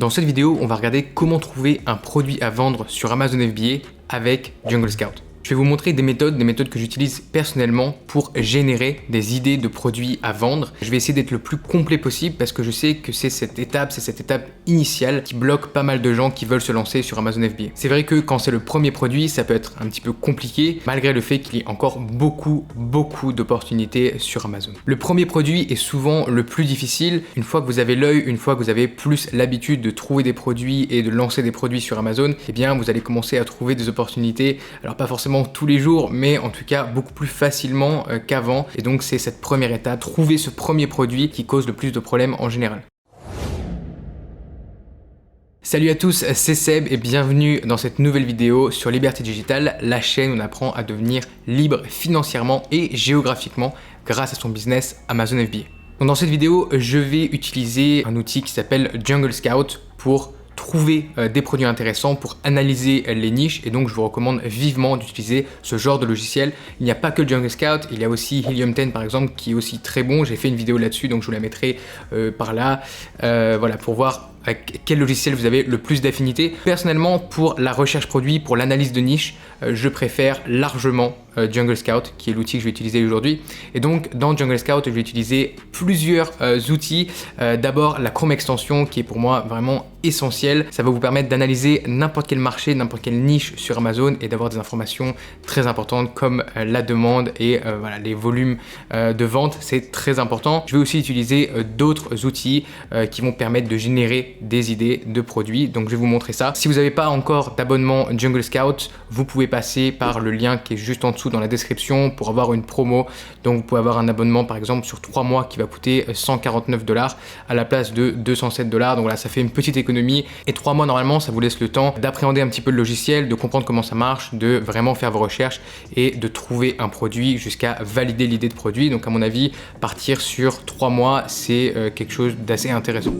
Dans cette vidéo, on va regarder comment trouver un produit à vendre sur Amazon FBA avec Jungle Scout. Je vais vous montrer des méthodes que j'utilise personnellement pour générer des idées de produits à vendre. Je vais essayer d'être le plus complet possible parce que je sais que c'est cette étape initiale qui bloque pas mal de gens qui veulent se lancer sur Amazon FBA. C'est vrai que quand c'est le premier produit, ça peut être un petit peu compliqué malgré le fait qu'il y ait encore beaucoup d'opportunités sur Amazon. Le premier produit est souvent le plus difficile. Une fois que vous avez l'œil, une fois que vous avez plus l'habitude de trouver des produits et de lancer des produits sur Amazon, eh bien vous allez commencer à trouver des opportunités. Alors pas forcément tous les jours, mais en tout cas beaucoup plus facilement qu'avant. Et donc c'est cette première étape, trouver ce premier produit qui cause le plus de problèmes en général. Salut à tous, c'est Seb et bienvenue dans cette nouvelle vidéo sur Liberté Digitale, la chaîne où on apprend à devenir libre financièrement et géographiquement grâce à son business Amazon FBA. Donc dans cette vidéo, je vais utiliser un outil qui s'appelle Jungle Scout pour trouver des produits intéressants, pour analyser les niches, et donc je vous recommande vivement d'utiliser ce genre de logiciel. Il n'y a pas que Jungle Scout, il y a aussi Helium 10 par exemple qui est aussi très bon. J'ai fait une vidéo là-dessus, donc je vous la mettrai par là, voilà, pour voir avec quel logiciel vous avez le plus d'affinité. Personnellement, pour la recherche produit, pour l'analyse de niche, je préfère largement Jungle Scout, qui est l'outil que je vais utiliser aujourd'hui. Et donc, dans Jungle Scout, je vais utiliser plusieurs outils. D'abord, la Chrome extension, qui est pour moi vraiment essentielle. Ça va vous permettre d'analyser n'importe quel marché, n'importe quelle niche sur Amazon et d'avoir des informations très importantes comme la demande et voilà, les volumes de vente. C'est très important. Je vais aussi utiliser d'autres outils qui vont permettre de générer des idées de produits. Donc, je vais vous montrer ça. Si vous n'avez pas encore d'abonnement Jungle Scout, vous pouvez passer par le lien qui est juste en dessous dans la description pour avoir une promo. Donc, vous pouvez avoir un abonnement par exemple sur 3 mois qui va coûter 149 $ à la place de 207 $. Donc voilà, ça fait une petite économie. Et 3 mois, normalement, ça vous laisse le temps d'appréhender un petit peu le logiciel, de comprendre comment ça marche, de vraiment faire vos recherches et de trouver un produit jusqu'à valider l'idée de produit. Donc, à mon avis, partir sur 3 mois, c'est quelque chose d'assez intéressant.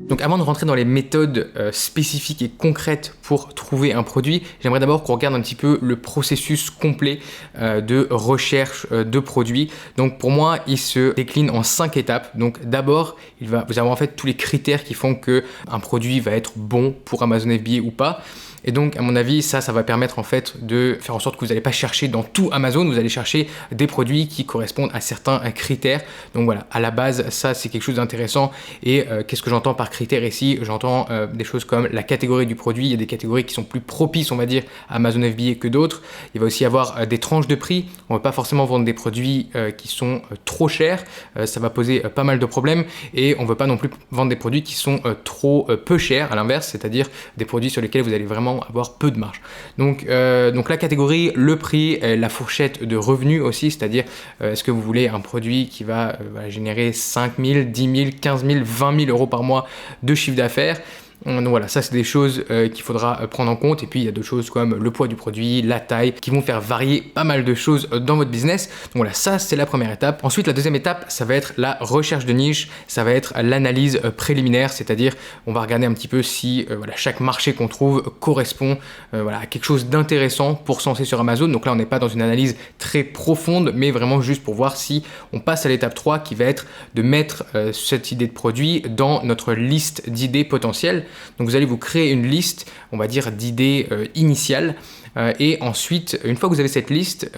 Donc avant de rentrer dans les méthodes spécifiques et concrètes pour trouver un produit, j'aimerais d'abord qu'on regarde un petit peu le processus complet de recherche de produits. Donc pour moi, il se décline en 5 étapes. Donc d'abord, vous avez en fait tous les critères qui font que un produit va être bon pour Amazon FBA ou pas. Et donc, à mon avis, ça va permettre en fait de faire en sorte que vous n'allez pas chercher dans tout Amazon, vous allez chercher des produits qui correspondent à certains critères. Donc voilà, à la base, ça c'est quelque chose d'intéressant. Et qu'est-ce que j'entends par critères ici? J'entends des choses comme la catégorie du produit. Il y a des catégories qui sont plus propices, on va dire, à Amazon FBA que d'autres. Il va aussi y avoir des tranches de prix. On ne va pas forcément vendre des produits qui sont trop chers. Ça va poser pas mal de problèmes. Et on ne veut pas non plus vendre des produits qui sont trop peu chers, à l'inverse, c'est-à-dire des produits sur lesquels vous allez vraiment avoir peu de marge. Donc la catégorie, le prix, la fourchette de revenus aussi, c'est-à-dire est-ce que vous voulez un produit qui va générer 5 000, 10 000, 15 000, 20 000 € par mois de chiffre d'affaires. Donc voilà, ça c'est des choses qu'il faudra prendre en compte. Et puis il y a d'autres choses comme le poids du produit, la taille, qui vont faire varier pas mal de choses dans votre business. Donc voilà, ça c'est la première étape. Ensuite, la deuxième étape, ça va être la recherche de niche, ça va être l'analyse préliminaire, c'est-à-dire on va regarder un petit peu si voilà, chaque marché qu'on trouve correspond voilà, à quelque chose d'intéressant pour se lancer sur Amazon. Donc là, on n'est pas dans une analyse très profonde, mais vraiment juste pour voir si on passe à l'étape 3 qui va être de mettre cette idée de produit dans notre liste d'idées potentielles. Donc vous allez vous créer une liste, on va dire, d'idées initiales. Et ensuite, une fois que vous avez cette liste,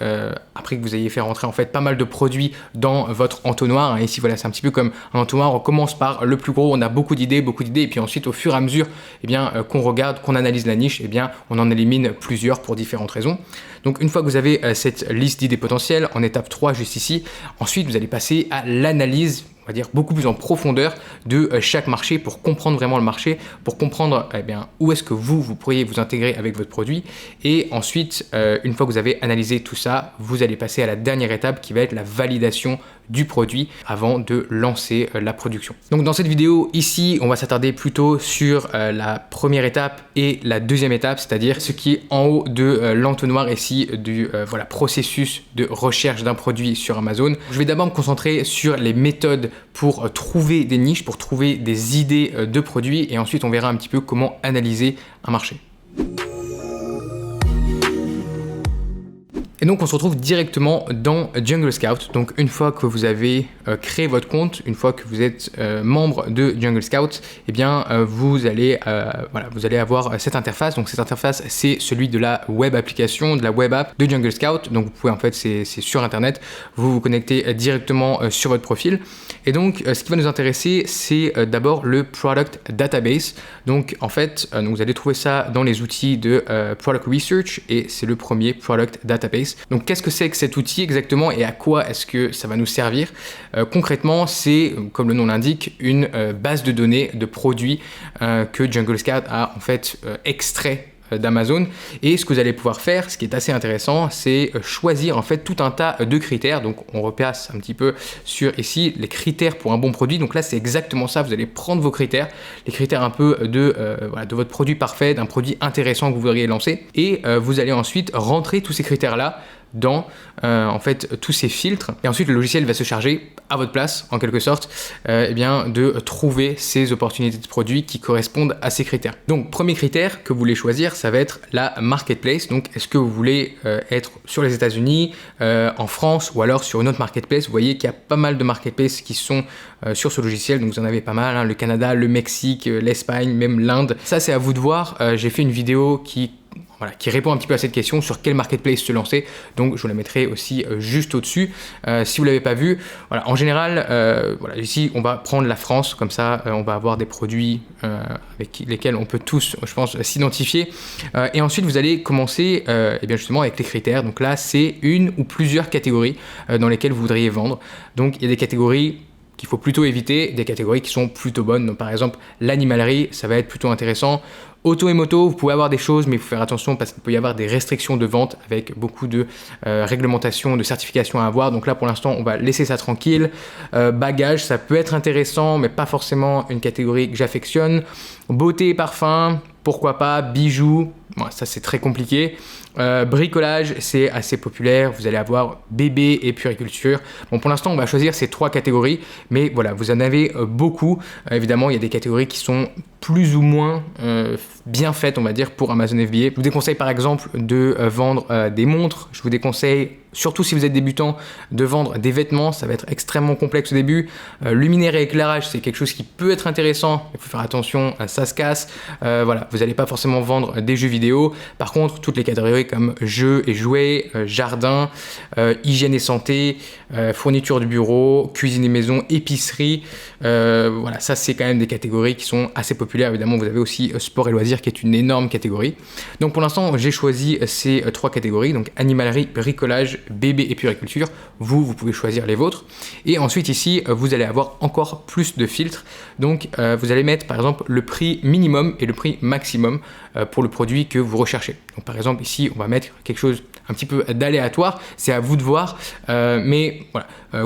après que vous ayez fait rentrer en fait pas mal de produits dans votre entonnoir, ici voilà, c'est un petit peu comme un entonnoir, on commence par le plus gros, on a beaucoup d'idées, et puis ensuite au fur et à mesure eh bien, qu'on regarde, qu'on analyse la niche, eh bien, on en élimine plusieurs pour différentes raisons. Donc une fois que vous avez cette liste d'idées potentielles, en étape 3 juste ici, ensuite vous allez passer à l'analyse, on va dire beaucoup plus en profondeur de chaque marché pour comprendre vraiment le marché, pour comprendre eh bien, où est-ce que vous pourriez vous intégrer avec votre produit. Et ensuite, une fois que vous avez analysé tout ça, vous allez passer à la dernière étape qui va être la validation du produit avant de lancer la production. Donc dans cette vidéo ici, on va s'attarder plutôt sur la première étape et la deuxième étape, c'est-à-dire ce qui est en haut de l'entonnoir ici du voilà, processus de recherche d'un produit sur Amazon. Je vais d'abord me concentrer sur les méthodes pour trouver des niches, pour trouver des idées de produits, et ensuite on verra un petit peu comment analyser un marché. Et donc on se retrouve directement dans Jungle Scout. Donc une fois que vous avez créé votre compte, une fois que vous êtes membre de Jungle Scout, eh bien vous allez avoir cette interface. Donc cette interface, c'est celui de la web application, de la web app de Jungle Scout. Donc vous pouvez, en fait, c'est sur internet, vous vous connectez directement sur votre profil. Et donc ce qui va nous intéresser, c'est d'abord le Product Database. Donc en fait, vous allez trouver ça dans les outils de Product Research, et c'est le premier Product Database. Donc qu'est-ce que c'est que cet outil exactement et à quoi est-ce que ça va nous servir? Concrètement, c'est, comme le nom l'indique, une base de données de produits que Jungle Scout a en fait extrait d'Amazon. Et ce que vous allez pouvoir faire, ce qui est assez intéressant, c'est choisir en fait tout un tas de critères. Donc on repasse un petit peu sur ici les critères pour un bon produit. Donc là c'est exactement ça, vous allez prendre vos critères, les critères un peu de votre produit parfait, d'un produit intéressant que vous voudriez lancer, et vous allez ensuite rentrer tous ces critères là dans en fait tous ces filtres, et ensuite le logiciel va se charger à votre place en quelque sorte de trouver ces opportunités de produits qui correspondent à ces critères. Donc premier critère que vous voulez choisir, ça va être la marketplace. Donc est-ce que vous voulez être sur les États-Unis, en France, ou alors sur une autre marketplace? Vous voyez qu'il y a pas mal de marketplaces qui sont sur ce logiciel, donc vous en avez pas mal, hein, le Canada, le Mexique, l'Espagne, même l'Inde. Ça c'est à vous de voir. J'ai fait une vidéo qui répond un petit peu à cette question sur quel marketplace se lancer, donc je vous la mettrai aussi juste au-dessus si vous ne l'avez pas vu. Voilà, en général, ici on va prendre la France, comme ça on va avoir des produits avec lesquels on peut tous, je pense, s'identifier, et ensuite vous allez commencer justement avec les critères. Donc là c'est une ou plusieurs catégories dans lesquelles vous voudriez vendre. Donc il y a des catégories qu'il faut plutôt éviter, des catégories qui sont plutôt bonnes. Donc par exemple l'animalerie, ça va être plutôt intéressant. Auto et moto, vous pouvez avoir des choses, mais il faut faire attention parce qu'il peut y avoir des restrictions de vente avec beaucoup de réglementations, de certifications à avoir. Donc là, pour l'instant, on va laisser ça tranquille. Bagages, ça peut être intéressant, mais pas forcément une catégorie que j'affectionne. Beauté et parfum, pourquoi pas. Bijoux, bon, ça c'est très compliqué. Bricolage, c'est assez populaire. Vous allez avoir bébé et puériculture. Bon, pour l'instant, on va choisir ces trois catégories, mais voilà, vous en avez beaucoup. Évidemment, il y a des catégories qui sont plus ou moins bien faites, on va dire, pour Amazon FBA. Je vous déconseille par exemple de vendre des montres. Je vous déconseille, surtout si vous êtes débutant, de vendre des vêtements. Ça va être extrêmement complexe au début. Luminaire et éclairage, c'est quelque chose qui peut être intéressant. Il faut faire attention, ça se casse. Vous n'allez pas forcément vendre des jeux vidéo. Par contre, toutes les catégories comme jeux et jouets, jardin, hygiène et santé, fourniture de bureau, cuisine et maison, épicerie, ça c'est quand même des catégories qui sont assez populaires. Évidemment, vous avez aussi sport et loisirs qui est une énorme catégorie. Donc pour l'instant, j'ai choisi ces trois catégories, donc animalerie, bricolage, bébé et puériculture. Vous pouvez choisir les vôtres. Et ensuite ici, vous allez avoir encore plus de filtres. Donc vous allez mettre par exemple le prix minimum et le prix maximum pour le produit que vous recherchez. Donc par exemple ici, on va mettre quelque chose un petit peu d'aléatoire, c'est à vous de voir,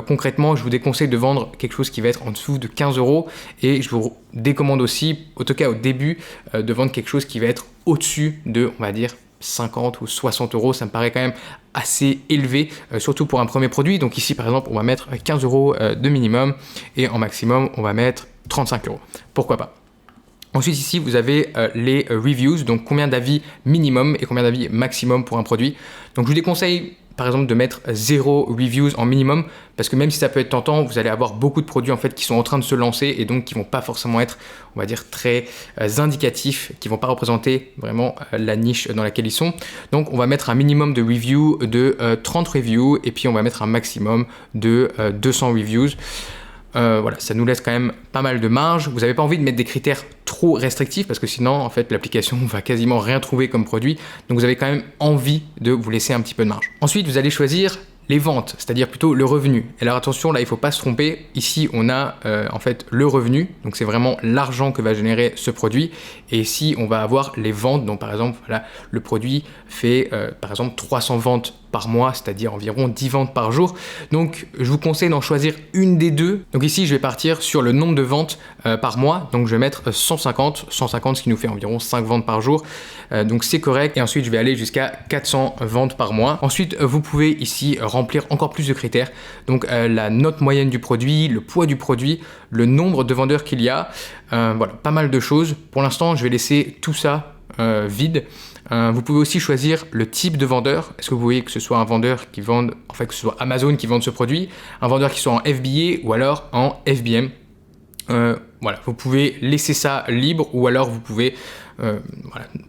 concrètement je vous déconseille de vendre quelque chose qui va être en dessous de 15 € et je vous décommande aussi, en tout cas au début, de vendre quelque chose qui va être au-dessus de, on va dire, 50 ou 60 €. Ça me paraît quand même assez élevé, surtout pour un premier produit. Donc ici par exemple on va mettre 15 € de minimum et en maximum on va mettre 35 €, pourquoi pas. Ensuite ici vous avez les reviews, donc combien d'avis minimum et combien d'avis maximum pour un produit. Donc je vous déconseille par exemple de mettre 0 reviews en minimum, parce que même si ça peut être tentant, vous allez avoir beaucoup de produits en fait qui sont en train de se lancer et donc qui vont pas forcément être, on va dire, très indicatifs, qui vont pas représenter vraiment la niche dans laquelle ils sont. Donc on va mettre un minimum de reviews de 30 reviews et puis on va mettre un maximum de 200 reviews. Ça nous laisse quand même pas mal de marge. Vous n'avez pas envie de mettre des critères trop restrictifs parce que sinon en fait l'application va quasiment rien trouver comme produit, donc vous avez quand même envie de vous laisser un petit peu de marge. Ensuite vous allez choisir les ventes, c'est-à-dire plutôt le revenu. Et alors attention, là il ne faut pas se tromper, ici on a en fait le revenu, donc c'est vraiment l'argent que va générer ce produit, et ici on va avoir les ventes. Donc par exemple voilà, le produit fait par exemple 300 ventes par mois, c'est-à-dire environ 10 ventes par jour. Donc je vous conseille d'en choisir une des deux. Donc ici je vais partir sur le nombre de ventes par mois, donc je vais mettre 150, ce qui nous fait environ 5 ventes par jour, donc c'est correct. Et ensuite je vais aller jusqu'à 400 ventes par mois. Ensuite vous pouvez ici remplir encore plus de critères, donc la note moyenne du produit, le poids du produit, le nombre de vendeurs qu'il y a, pas mal de choses. Pour l'instant je vais laisser tout ça vide. Vous pouvez aussi choisir le type de vendeur. Est-ce que vous voulez que ce soit un vendeur qui vende, en fait que ce soit Amazon qui vende ce produit, un vendeur qui soit en FBA ou alors en FBM. Voilà, vous pouvez laisser ça libre ou alors vous pouvez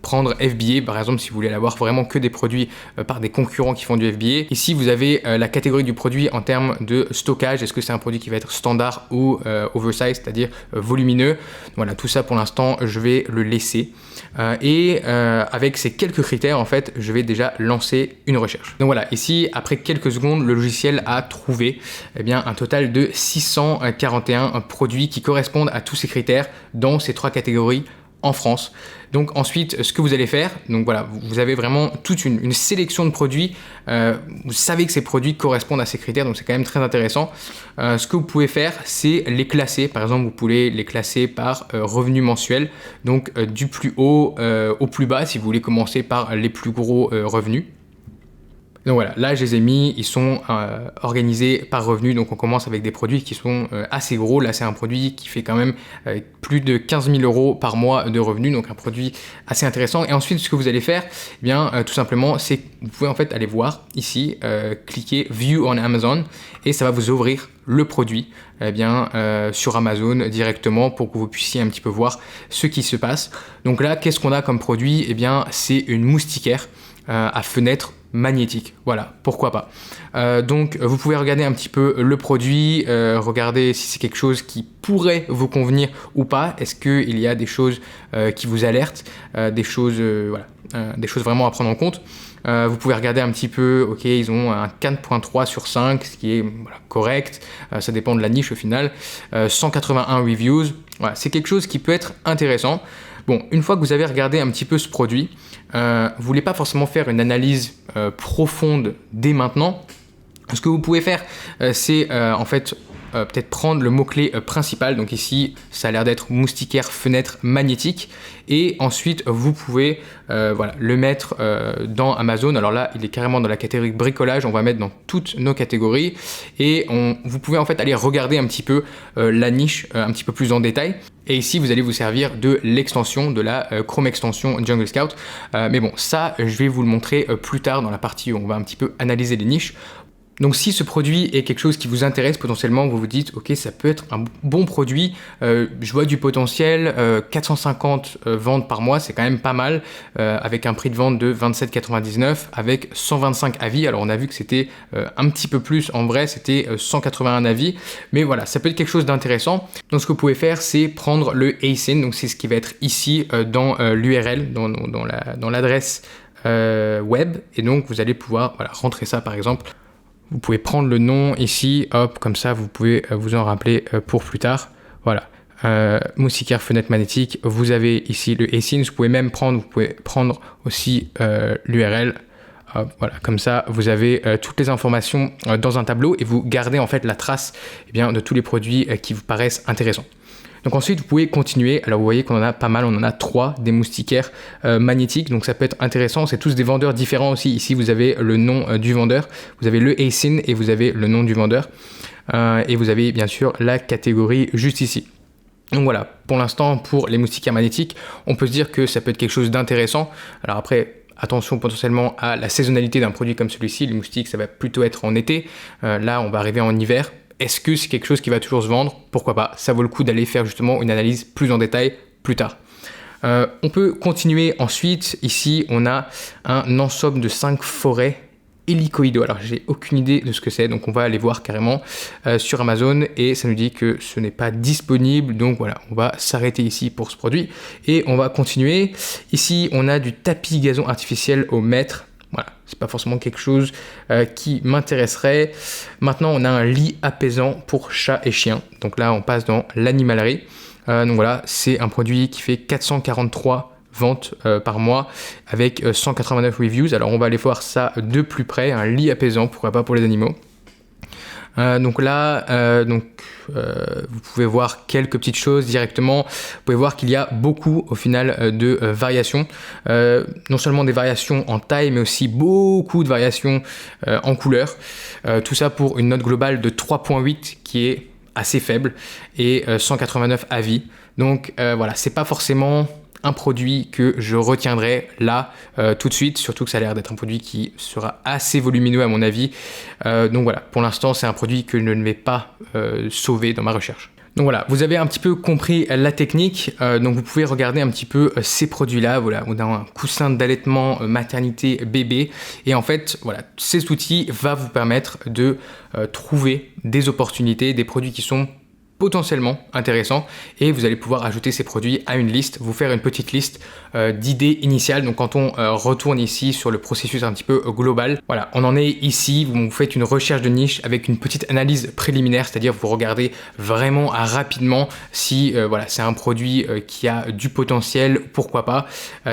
prendre FBA par exemple si vous voulez avoir vraiment que des produits par des concurrents qui font du FBA. Ici vous avez la catégorie du produit en termes de stockage. Est-ce que c'est un produit qui va être standard ou oversize, c'est-à-dire volumineux. Voilà, tout ça pour l'instant je vais le laisser. Avec ces quelques critères en fait je vais déjà lancer une recherche. Donc voilà, ici après quelques secondes le logiciel a trouvé un total de 641 produits qui correspondent à tous ces critères dans ces 3 catégories en France. Donc ensuite, ce que vous allez faire, donc voilà, vous avez vraiment toute une sélection de produits. Vous savez que ces produits correspondent à ces critères, donc c'est quand même très intéressant. Ce que vous pouvez faire, c'est les classer. Par exemple, vous pouvez les classer par revenu mensuel, donc du plus haut au plus bas, si vous voulez commencer par les plus gros revenus. Donc voilà, là je les ai mis, ils sont organisés par revenu, donc on commence avec des produits qui sont assez gros. Là c'est un produit qui fait quand même plus de 15 000 € par mois de revenus, donc un produit assez intéressant. Et ensuite ce que vous allez faire, tout simplement, c'est que vous pouvez en fait aller voir ici, cliquer View on Amazon et ça va vous ouvrir le produit sur Amazon directement pour que vous puissiez un petit peu voir ce qui se passe. Donc là, qu'est-ce qu'on a comme produit? C'est une moustiquaire à fenêtre magnétique, voilà, pourquoi pas. Donc vous pouvez regarder un petit peu le produit, regarder si c'est quelque chose qui pourrait vous convenir ou pas. Est-ce qu'il y a des choses qui vous alertent, des choses vraiment à prendre en compte. Vous pouvez regarder un petit peu, ok, ils ont un 4.3 sur 5, ce qui est correct, ça dépend de la niche au final. 181 reviews, voilà, c'est quelque chose qui peut être intéressant. Bon, une fois que vous avez regardé un petit peu ce produit, vous voulez pas forcément faire une analyse profonde dès maintenant. Ce que vous pouvez faire, c'est peut-être prendre le mot-clé principal. Donc ici, ça a l'air d'être moustiquaire fenêtre magnétique. Et ensuite, vous pouvez le mettre dans Amazon. Alors là, il est carrément dans la catégorie bricolage. On va mettre dans toutes nos catégories. Et vous pouvez en fait aller regarder un petit peu la niche un petit peu plus en détail. Et ici, vous allez vous servir de l'extension, de la Chrome extension Jungle Scout. Mais bon, ça, je vais vous le montrer plus tard dans la partie où on va un petit peu analyser les niches. Donc si ce produit est quelque chose qui vous intéresse potentiellement, vous vous dites ok, ça peut être un bon produit, je vois du potentiel, 450 ventes par mois, c'est quand même pas mal, avec un prix de vente de 27,99 avec 125 avis. Alors on a vu que c'était un petit peu plus, en vrai c'était 181 avis, mais voilà, ça peut être quelque chose d'intéressant. Donc ce que vous pouvez faire, c'est prendre le ASIN, donc c'est ce qui va être ici dans l'URL, dans l'adresse web, et donc vous allez pouvoir rentrer ça par exemple. Vous pouvez prendre le nom ici, hop, comme ça vous pouvez vous en rappeler pour plus tard. Voilà, moustiquaire fenêtre magnétique, vous avez ici le ASIN, vous pouvez prendre aussi l'URL. Voilà, comme ça vous avez toutes les informations dans un tableau et vous gardez en fait la trace de tous les produits qui vous paraissent intéressants. Donc ensuite, vous pouvez continuer. Alors vous voyez qu'on en a pas mal, on en a 3 des moustiquaires magnétiques, donc ça peut être intéressant. C'est tous des vendeurs différents aussi. Ici, vous avez le nom du vendeur, vous avez le ASIN et vous avez le nom du vendeur. Et vous avez bien sûr la catégorie juste ici. Donc voilà, pour l'instant, pour les moustiquaires magnétiques, on peut se dire que ça peut être quelque chose d'intéressant. Alors après, attention potentiellement à la saisonnalité d'un produit comme celui-ci. Les moustiques, ça va plutôt être en été. Là, on va arriver en hiver. Est-ce que c'est quelque chose qui va toujours se vendre? Pourquoi pas? Ça vaut le coup d'aller faire justement une analyse plus en détail plus tard. On peut continuer ensuite. Ici, on a un ensemble de 5 forêts hélicoïdaux. Alors, j'ai aucune idée de ce que c'est, donc on va aller voir carrément sur Amazon et ça nous dit que ce n'est pas disponible. Donc voilà, on va s'arrêter ici pour ce produit et on va continuer. Ici, on a du tapis gazon artificiel au mètre. Voilà, c'est pas forcément quelque chose qui m'intéresserait. Maintenant, on a un lit apaisant pour chats et chiens. Donc là, on passe dans l'animalerie. Donc voilà, c'est un produit qui fait 443 ventes par mois avec 189 reviews. Alors on va aller voir ça de plus près. Un lit apaisant, pourquoi pas pour les animaux. Donc là, vous pouvez voir quelques petites choses directement. Vous pouvez voir qu'il y a beaucoup au final de variations. Non seulement des variations en taille, mais aussi beaucoup de variations en couleur. Tout ça pour une note globale de 3.8 qui est assez faible et 189 avis. Donc voilà, c'est pas forcément un produit que je retiendrai là tout de suite, surtout que ça a l'air d'être un produit qui sera assez volumineux à mon avis. Donc voilà, pour l'instant c'est un produit que je ne vais pas sauver dans ma recherche. Donc voilà, vous avez un petit peu compris la technique, donc vous pouvez regarder un petit peu ces produits-là. Voilà, on a un coussin d'allaitement maternité bébé, et en fait, voilà, cet outil va vous permettre de trouver des opportunités, des produits qui sont potentiellement intéressants, et vous allez pouvoir ajouter ces produits à une liste, vous faire une petite liste d'idées initiales. Donc quand on retourne ici sur le processus un petit peu global, voilà, on en est ici, vous faites une recherche de niche avec une petite analyse préliminaire, c'est-à-dire vous regardez vraiment rapidement si voilà, c'est un produit qui a du potentiel, pourquoi pas,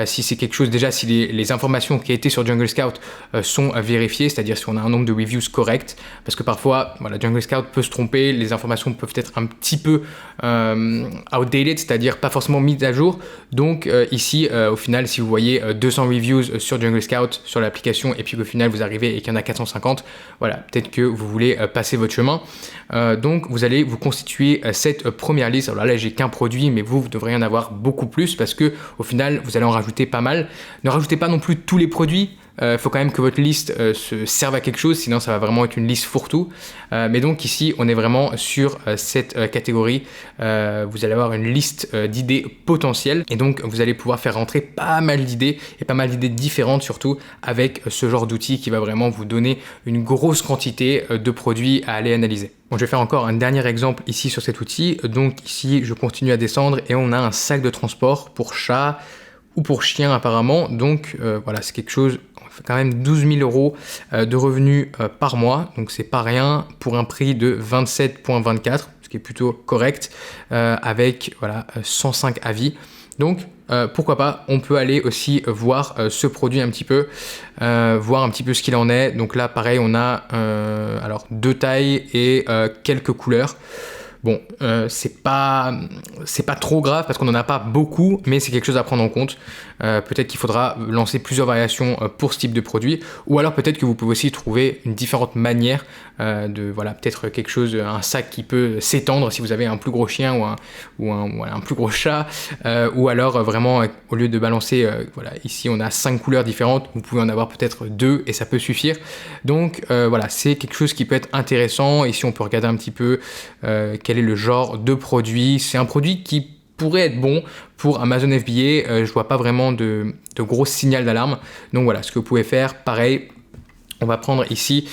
si c'est quelque chose, déjà si les informations qui étaient sur Jungle Scout sont vérifiées, c'est-à-dire si on a un nombre de reviews correct, parce que parfois voilà, Jungle Scout peut se tromper, les informations peuvent être un petit peu outdated, c'est-à-dire pas forcément mises à jour. Donc ici au final, si vous voyez 200 reviews sur Jungle Scout sur l'application, et puis qu'au final vous arrivez et qu'il y en a 450, voilà, peut-être que vous voulez passer votre chemin. Donc vous allez vous constituer cette première liste. Alors là j'ai qu'un produit, mais vous devriez en avoir beaucoup plus, parce que au final vous allez en rajouter pas mal. Ne rajoutez pas non plus tous les produits. Faut quand même que votre liste se serve à quelque chose, sinon ça va vraiment être une liste fourre-tout. Mais donc ici, on est vraiment sur cette catégorie. Vous allez avoir une liste d'idées potentielles, et donc vous allez pouvoir faire rentrer pas mal d'idées, et pas mal d'idées différentes surtout, avec ce genre d'outil qui va vraiment vous donner une grosse quantité de produits à aller analyser. Bon, je vais faire encore un dernier exemple ici sur cet outil. Donc ici, je continue à descendre, et on a un sac de transport pour chat ou pour chien apparemment. Donc voilà, c'est quelque chose, on fait quand même 12 000 euros de revenus par mois, donc c'est pas rien pour un prix de 27,24, ce qui est plutôt correct, avec voilà 105 avis. Donc pourquoi pas, on peut aller aussi voir ce produit un petit peu, voir un petit peu ce qu'il en est. Donc là pareil, on a alors 2 tailles et quelques couleurs. Bon, c'est pas trop grave parce qu'on n'en a pas beaucoup, mais c'est quelque chose à prendre en compte. Peut-être qu'il faudra lancer plusieurs variations pour ce type de produit, ou alors peut-être que vous pouvez aussi trouver une différente manière de, voilà, peut-être quelque chose, un sac qui peut s'étendre si vous avez un plus gros chien ou un plus gros chat, ou alors vraiment au lieu de balancer, voilà, ici on a 5 couleurs différentes, vous pouvez en avoir peut-être 2 et ça peut suffire. Donc voilà, c'est quelque chose qui peut être intéressant. Ici on peut regarder un petit peu quel est le genre de produit. C'est un produit qui pourrait être bon pour Amazon FBA. Je vois pas vraiment de gros signal d'alarme. Donc voilà, ce que vous pouvez faire, pareil, on va prendre ici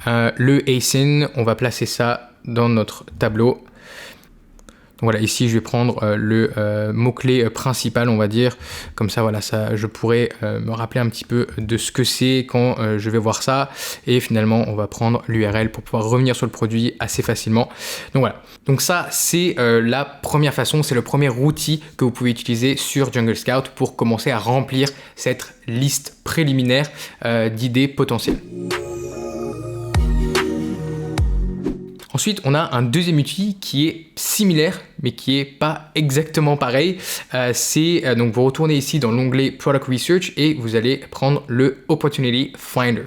le ASIN, on va placer ça dans notre tableau. Donc voilà, ici je vais prendre le mot-clé principal, on va dire, comme ça voilà, ça, je pourrais me rappeler un petit peu de ce que c'est quand je vais voir ça, et finalement on va prendre l'URL pour pouvoir revenir sur le produit assez facilement. Donc voilà, donc ça c'est la première façon, c'est le premier outil que vous pouvez utiliser sur Jungle Scout pour commencer à remplir cette liste préliminaire d'idées potentielles. Ensuite, on a un deuxième outil qui est similaire, mais qui est pas exactement pareil. Donc vous retournez ici dans l'onglet Product Research et vous allez prendre le Opportunity Finder.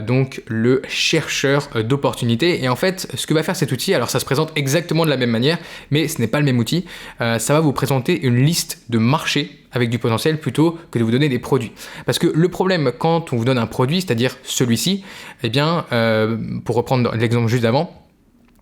Donc le chercheur d'opportunités. Et en fait, ce que va faire cet outil, alors ça se présente exactement de la même manière, mais ce n'est pas le même outil. Ça va vous présenter une liste de marchés avec du potentiel plutôt que de vous donner des produits. Parce que le problème quand on vous donne un produit, c'est-à-dire celui-ci, eh bien, pour reprendre l'exemple juste d'avant,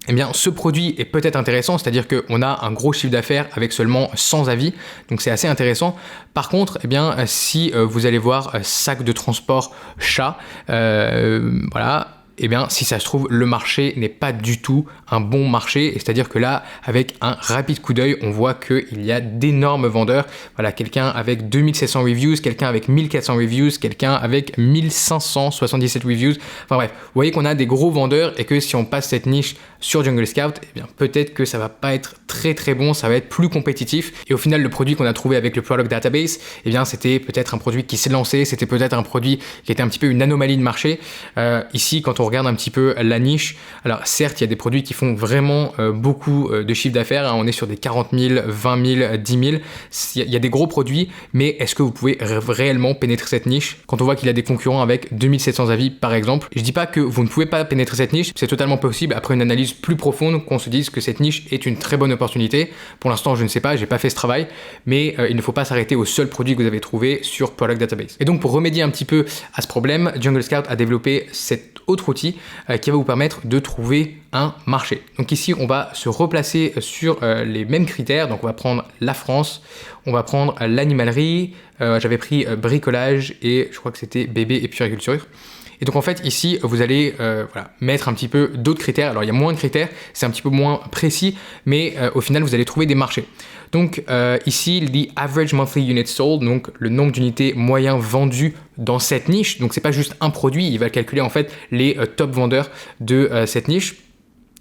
eh bien, ce produit est peut-être intéressant, c'est-à-dire qu'on a un gros chiffre d'affaires avec seulement 100 avis, donc c'est assez intéressant. Par contre, eh bien, si vous allez voir sac de transport chat, voilà, eh bien, si ça se trouve, le marché n'est pas du tout un bon marché. C'est-à-dire que là, avec un rapide coup d'œil, on voit qu'il y a d'énormes vendeurs. Voilà, quelqu'un avec 2700 reviews, quelqu'un avec 1400 reviews, quelqu'un avec 1577 reviews. Enfin bref, vous voyez qu'on a des gros vendeurs et que si on passe cette niche sur Jungle Scout, eh bien, peut-être que ça va pas être très très bon, ça va être plus compétitif. Et au final, le produit qu'on a trouvé avec le Product Database, eh bien, c'était peut-être un produit qui s'est lancé, c'était peut-être un produit qui était un petit peu une anomalie de marché. Ici, quand on regarde un petit peu la niche, alors certes, il y a des produits qui font vraiment beaucoup de chiffre d'affaires, hein, on est sur des 40 000, 20 000, 10 000, il y a des gros produits, mais est-ce que vous pouvez réellement pénétrer cette niche quand on voit qu'il y a des concurrents avec 2700 avis par exemple? Je dis pas que vous ne pouvez pas pénétrer cette niche, c'est totalement possible après une analyse plus profonde qu'on se dise que cette niche est une très bonne opportunité. Pour l'instant, je ne sais pas, j'ai pas fait ce travail, mais il ne faut pas s'arrêter au seul produit que vous avez trouvé sur Product Database. Et donc pour remédier un petit peu à ce problème, Jungle Scout a développé cet autre outil qui va vous permettre de trouver un marché. Donc ici, on va se replacer sur les mêmes critères. Donc on va prendre la France, on va prendre l'animalerie, j'avais pris bricolage et je crois que c'était bébé et puériculture. Et donc en fait ici vous allez mettre un petit peu d'autres critères. Alors il y a moins de critères, c'est un petit peu moins précis, mais au final vous allez trouver des marchés. Donc ici il dit average monthly units sold, donc le nombre d'unités moyen vendues dans cette niche. Donc c'est pas juste un produit, il va calculer en fait les top vendeurs de cette niche.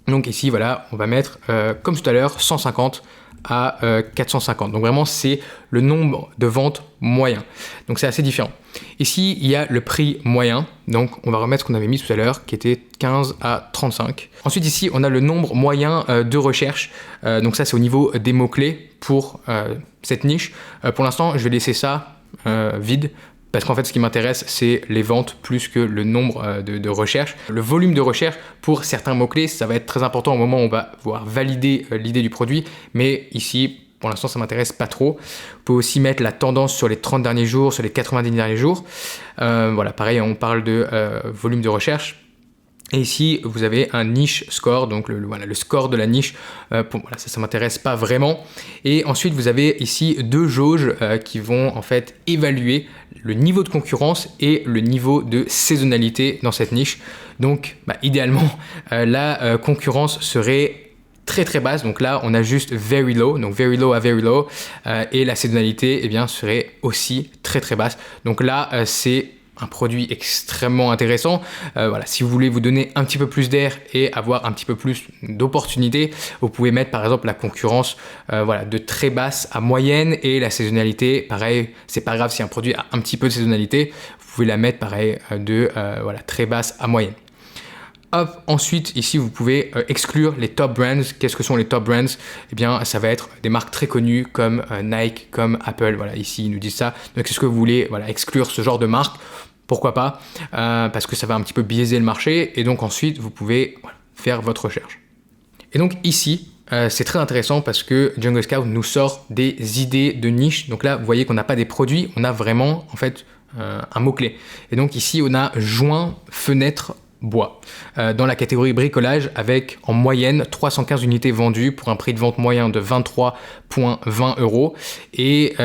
Donc ici voilà, on va mettre comme tout à l'heure 150 à 450. Donc vraiment c'est le nombre de ventes moyen. Donc c'est assez différent. Ici il y a le prix moyen. Donc on va remettre ce qu'on avait mis tout à l'heure qui était 15 à 35. Ensuite ici on a le nombre moyen de recherche. Donc ça c'est au niveau des mots-clés pour cette niche. Pour l'instant je vais laisser ça vide. Parce qu'en fait, ce qui m'intéresse, c'est les ventes plus que le nombre de recherches. Le volume de recherche pour certains mots-clés, ça va être très important au moment où on va pouvoir valider l'idée du produit. Mais ici, pour l'instant, ça ne m'intéresse pas trop. Vous pouvez aussi mettre la tendance sur les 30 derniers jours, sur les 90 derniers jours. Voilà, pareil, on parle de volume de recherche. Et ici, vous avez un niche score, donc le score de la niche. Ça m'intéresse pas vraiment. Et ensuite, vous avez ici deux jauges qui vont en fait évaluer le niveau de concurrence et le niveau de saisonnalité dans cette niche. Donc, idéalement, la concurrence serait très très basse. Donc là, on a juste very low, donc very low à very low. Et la saisonnalité, eh bien, serait aussi très très basse. Donc là, c'est un produit extrêmement intéressant. Si vous voulez vous donner un petit peu plus d'air et avoir un petit peu plus d'opportunités, vous pouvez mettre par exemple la concurrence de très basse à moyenne et la saisonnalité, pareil, c'est pas grave si un produit a un petit peu de saisonnalité, vous pouvez la mettre pareil de très basse à moyenne. Hop, ensuite, ici, vous pouvez exclure les top brands. Qu'est-ce que sont les top brands? Eh bien, ça va être des marques très connues comme Nike, comme Apple. Voilà, ici, ils nous disent ça. Donc, est-ce que vous voulez exclure ce genre de marque? Pourquoi pas? Parce que ça va un petit peu biaiser le marché. Et donc, ensuite, vous pouvez faire votre recherche. Et donc, ici, c'est très intéressant parce que Jungle Scout nous sort des idées de niche. Donc là, vous voyez qu'on n'a pas des produits, on a vraiment, en fait, un mot-clé. Et donc, ici, on a joint, fenêtre, bois dans la catégorie bricolage avec en moyenne 315 unités vendues pour un prix de vente moyen de 23,20 € et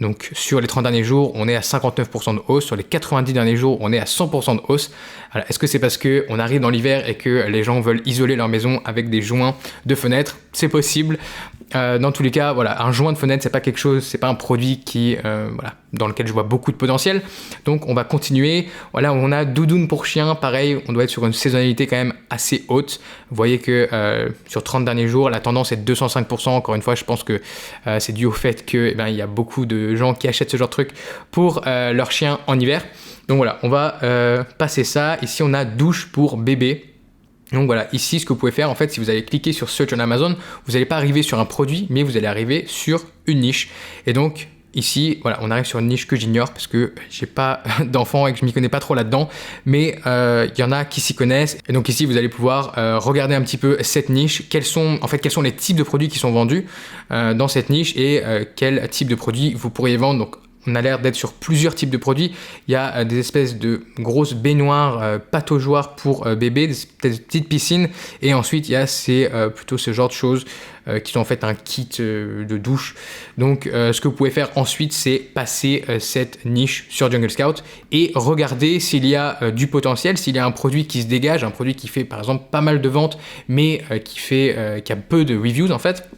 donc sur les 30 derniers jours on est à 59% de hausse, sur les 90 derniers jours on est à 100% de hausse. Alors, est-ce que c'est parce qu'on arrive dans l'hiver et que les gens veulent isoler leur maison avec des joints de fenêtres? C'est possible. Dans tous les cas, un joint de fenêtre, c'est pas quelque chose, c'est pas un produit qui, dans lequel je vois beaucoup de potentiel. Donc, on va continuer. Voilà, on a doudoune pour chien, pareil, on doit être sur une saisonnalité quand même assez haute. Vous voyez que sur 30 derniers jours, la tendance est de 205%. Encore une fois, je pense que c'est dû au fait que, il y a beaucoup de gens qui achètent ce genre de truc pour leur chien en hiver. Donc voilà, on va passer ça. Ici, on a douche pour bébé. Donc voilà, ici, ce que vous pouvez faire, en fait, si vous allez cliquer sur Search on Amazon, vous n'allez pas arriver sur un produit, mais vous allez arriver sur une niche. Et donc, ici, on arrive sur une niche que j'ignore parce que j'ai pas d'enfants et que je m'y connais pas trop là-dedans, mais il y en a qui s'y connaissent. Et donc ici, vous allez pouvoir regarder un petit peu cette niche, quels sont les types de produits qui sont vendus dans cette niche et quel type de produits vous pourriez vendre. Donc, on a l'air d'être sur plusieurs types de produits. Il y a des espèces de grosses baignoires pataugeoires pour bébés, des petites piscines. Et ensuite, il y a plutôt ce genre de choses qui sont en fait un kit de douche. Donc, ce que vous pouvez faire ensuite, c'est passer cette niche sur Jungle Scout et regarder s'il y a du potentiel, s'il y a un produit qui se dégage, un produit qui fait par exemple pas mal de ventes, mais qui a peu de reviews en fait.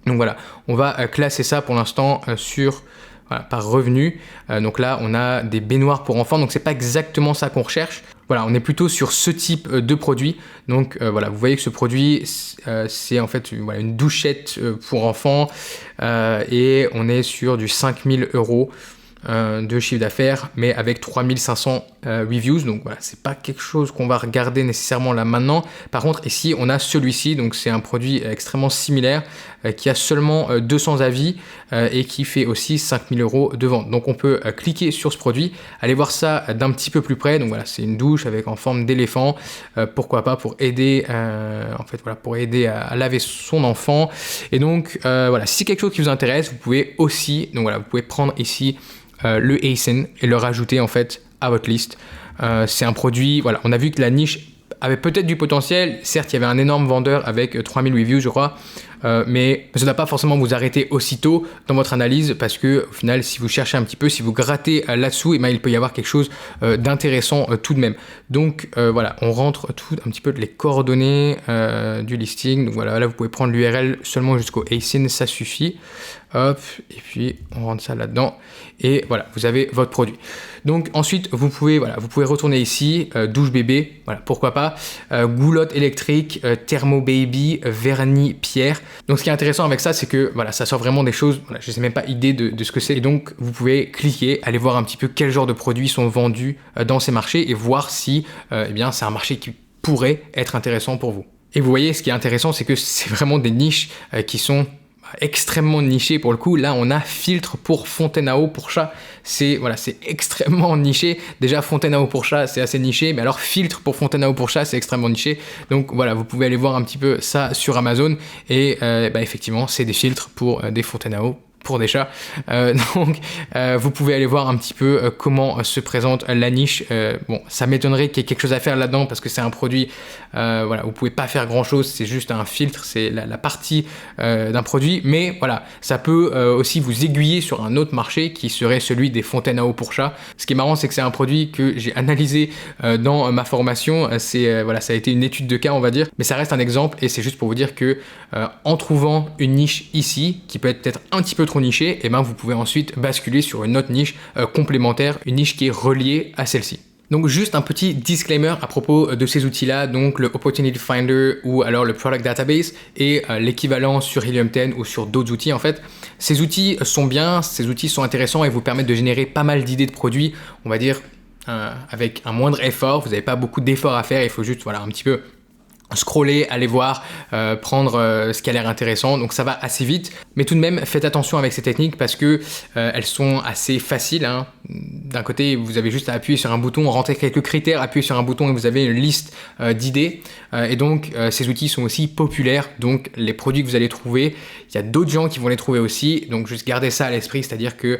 Donc voilà, on va classer ça pour l'instant par revenu. Donc là, on a des baignoires pour enfants. Donc, c'est pas exactement ça qu'on recherche. Voilà, on est plutôt sur ce type de produit. Donc, vous voyez que ce produit, c'est en fait une douchette pour enfants. Et on est sur du 5 000 €. de chiffre d'affaires, mais avec 3500 reviews. Donc voilà, c'est pas quelque chose qu'on va regarder nécessairement là maintenant. Par contre, ici, on a celui-ci. Donc c'est un produit extrêmement similaire qui a seulement 200 avis et qui fait aussi 5000 € de vente. Donc on peut cliquer sur ce produit, aller voir ça d'un petit peu plus près. Donc voilà, c'est une douche avec en forme d'éléphant. Pourquoi pas pour aider, pour aider à laver son enfant. Et donc voilà, si c'est quelque chose qui vous intéresse, vous pouvez aussi, donc voilà, vous pouvez prendre ici le ASIN et le rajouter en fait à votre liste. C'est un produit, voilà, on a vu que la niche avait peut-être du potentiel. Certes, il y avait un énorme vendeur avec 3000 reviews, je crois, mais ça ne doit pas forcément vous arrêter aussitôt dans votre analyse parce que au final, si vous cherchez un petit peu, si vous grattez là-dessous, il peut y avoir quelque chose d'intéressant tout de même. Donc voilà, on rentre tout un petit peu les coordonnées du listing. Donc voilà, là vous pouvez prendre l'URL seulement jusqu'au ASIN, ça suffit. Hop, et puis on rentre ça là-dedans et voilà, vous avez votre produit. Donc ensuite, vous pouvez retourner ici, douche bébé, voilà, pourquoi pas, goulotte électrique, thermo baby, vernis pierre. Donc ce qui est intéressant avec ça, c'est que voilà, ça sort vraiment des choses, voilà, je n'ai même pas idée de ce que c'est. Et donc vous pouvez cliquer, aller voir un petit peu quel genre de produits sont vendus dans ces marchés et voir si c'est un marché qui pourrait être intéressant pour vous. Et vous voyez, ce qui est intéressant, c'est que c'est vraiment des niches qui sont extrêmement niché pour le coup. Là on a filtre pour fontaine à eau pour chat, c'est extrêmement niché. Déjà fontaine à eau pour chat c'est assez niché, mais alors filtre pour fontaine à eau pour chat c'est extrêmement niché. Donc voilà, vous pouvez aller voir un petit peu ça sur Amazon et effectivement c'est des filtres pour des fontaines à eau pour des chats. Vous pouvez aller voir un petit peu comment se présente la niche. Ça m'étonnerait qu'il y ait quelque chose à faire là-dedans parce que c'est un produit, vous pouvez pas faire grand-chose, c'est juste un filtre, c'est la partie d'un produit, mais voilà, ça peut aussi vous aiguiller sur un autre marché qui serait celui des fontaines à eau pour chats. Ce qui est marrant, c'est que c'est un produit que j'ai analysé dans ma formation. Ça a été une étude de cas, on va dire, mais ça reste un exemple et c'est juste pour vous dire que en trouvant une niche ici qui peut être peut-être un petit peu trop niché, vous pouvez ensuite basculer sur une autre niche complémentaire, une niche qui est reliée à celle-ci. Donc juste un petit disclaimer à propos de ces outils-là, donc le Opportunity Finder ou alors le Product Database et l'équivalent sur Helium 10 ou sur d'autres outils en fait. Ces outils sont bien, ces outils sont intéressants et vous permettent de générer pas mal d'idées de produits, on va dire avec un moindre effort. Vous n'avez pas beaucoup d'efforts à faire, il faut juste un petit peu scroller, aller voir, prendre ce qui a l'air intéressant, donc ça va assez vite, mais tout de même faites attention avec ces techniques parce que elles sont assez faciles, hein. D'un côté vous avez juste à appuyer sur un bouton, rentrer quelques critères, appuyer sur un bouton et vous avez une liste d'idées et donc ces outils sont aussi populaires, donc les produits que vous allez trouver, il y a d'autres gens qui vont les trouver aussi, donc juste gardez ça à l'esprit, c'est-à-dire que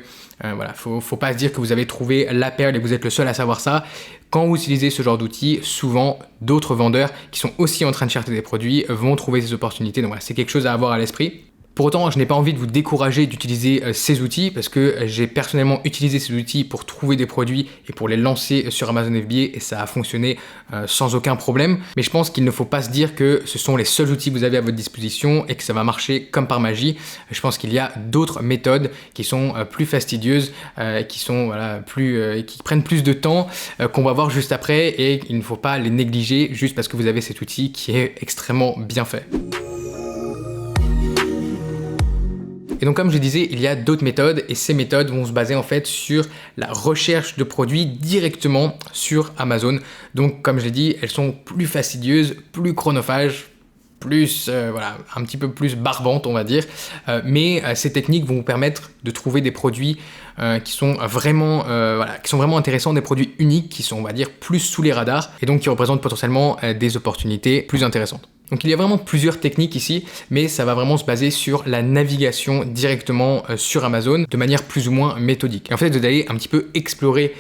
faut pas se dire que vous avez trouvé la perle et que vous êtes le seul à savoir ça. Quand vous utilisez ce genre d'outils, souvent d'autres vendeurs qui sont aussi en train de chercher des produits vont trouver ces opportunités. Donc voilà, c'est quelque chose à avoir à l'esprit. Pour autant, je n'ai pas envie de vous décourager d'utiliser ces outils parce que j'ai personnellement utilisé ces outils pour trouver des produits et pour les lancer sur Amazon FBA et ça a fonctionné sans aucun problème. Mais je pense qu'il ne faut pas se dire que ce sont les seuls outils que vous avez à votre disposition et que ça va marcher comme par magie. Je pense qu'il y a d'autres méthodes qui sont plus fastidieuses, qui prennent plus de temps, qu'on va voir juste après et il ne faut pas les négliger juste parce que vous avez cet outil qui est extrêmement bien fait. Et donc comme je disais, il y a d'autres méthodes et ces méthodes vont se baser en fait sur la recherche de produits directement sur Amazon. Donc comme je l'ai dit, elles sont plus fastidieuses, plus chronophages, plus un petit peu plus barbantes on va dire, mais ces techniques vont vous permettre de trouver des produits qui sont vraiment intéressants, des produits uniques qui sont on va dire plus sous les radars et donc qui représentent potentiellement des opportunités plus intéressantes. Donc il y a vraiment plusieurs techniques ici, mais ça va vraiment se baser sur la navigation directement sur Amazon de manière plus ou moins méthodique. Et en fait, vous allez un petit peu explorer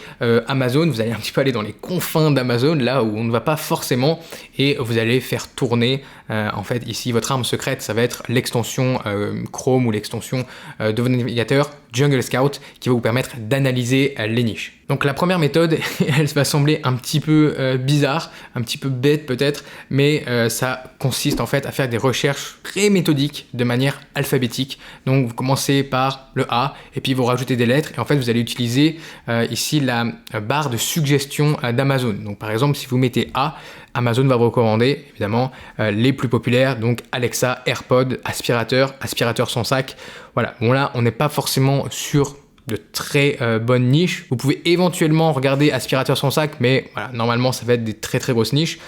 Amazon, vous allez un petit peu aller dans les confins d'Amazon, là où on ne va pas forcément, et vous allez faire tourner en fait ici votre arme secrète, ça va être l'extension Chrome ou l'extension de votre navigateur Jungle Scout qui va vous permettre d'analyser les niches. Donc la première méthode, elle va sembler un petit peu bizarre, un petit peu bête peut-être, mais ça consiste en fait à faire des recherches très méthodiques de manière alphabétique. Donc vous commencez par le A et puis vous rajoutez des lettres et en fait vous allez utiliser ici la barre de suggestion d'Amazon. Donc par exemple si vous mettez A, Amazon va vous recommander évidemment les plus populaires, donc Alexa, AirPod, aspirateur sans sac. Voilà, bon là on n'est pas forcément sur de très bonnes niches. Vous pouvez éventuellement regarder aspirateur sans sac, mais voilà, normalement ça va être des très très grosses niches.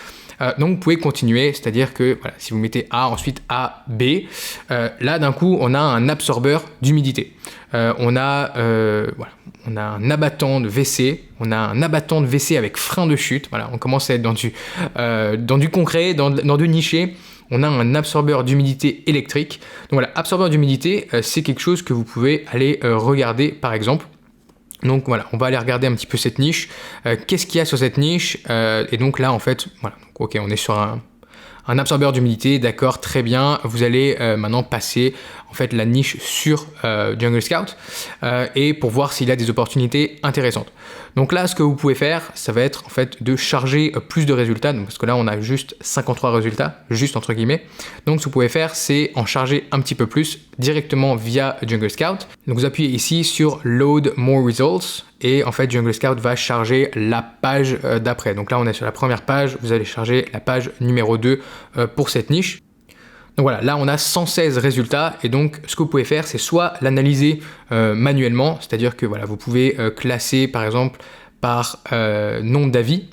Donc vous pouvez continuer, c'est-à-dire que voilà, si vous mettez A, ensuite A, B, là d'un coup on a un absorbeur d'humidité. On a un abattant de WC, on a un abattant de WC avec frein de chute. Voilà, on commence à être dans du concret, dans du niché. On a un absorbeur d'humidité électrique. Donc voilà, absorbeur d'humidité, c'est quelque chose que vous pouvez aller regarder par exemple. Donc voilà, on va aller regarder un petit peu cette niche. Qu'est-ce qu'il y a sur cette niche? Et donc là, en fait, voilà, donc, ok, on est sur un absorbeur d'humidité, d'accord, très bien. Vous allez maintenant passer en fait la niche sur Jungle Scout et pour voir s'il a des opportunités intéressantes. Donc là, ce que vous pouvez faire, ça va être en fait de charger plus de résultats, donc, parce que là, on a juste 53 résultats, juste entre guillemets. Donc ce que vous pouvez faire, c'est en charger un petit peu plus directement via Jungle Scout. Donc vous appuyez ici sur Load More Results et en fait Jungle Scout va charger la page d'après. Donc là, on est sur la première page, vous allez charger la page numéro 2 pour cette niche. Donc voilà, là on a 116 résultats et donc ce que vous pouvez faire, c'est soit l'analyser manuellement, c'est-à-dire que voilà, vous pouvez classer par exemple par nombre d'avis.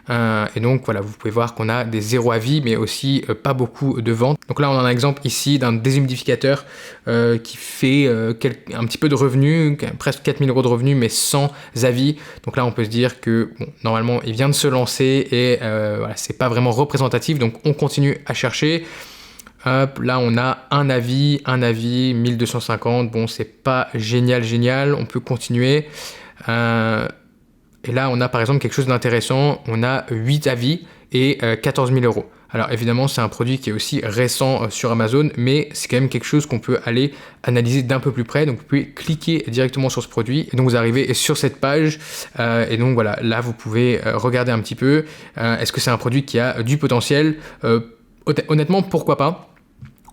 Et donc voilà, vous pouvez voir qu'on a des 0 avis, mais aussi pas beaucoup de ventes. Donc là, on a un exemple ici d'un déshumidificateur qui fait un petit peu de revenus, presque 4000 € de revenus, mais sans avis. Donc là, on peut se dire que bon, normalement, il vient de se lancer et voilà, c'est pas vraiment représentatif. Donc on continue à chercher. Hop, là on a un avis, 1250. Bon, c'est pas génial. On peut continuer. Et là, on a par exemple quelque chose d'intéressant, on a 8 avis et 14 000 €. Alors évidemment, c'est un produit qui est aussi récent sur Amazon, mais c'est quand même quelque chose qu'on peut aller analyser d'un peu plus près. Donc vous pouvez cliquer directement sur ce produit et donc vous arrivez sur cette page. Et donc voilà, là vous pouvez regarder un petit peu. Est-ce que c'est un produit qui a du potentiel? Honnêtement, pourquoi pas?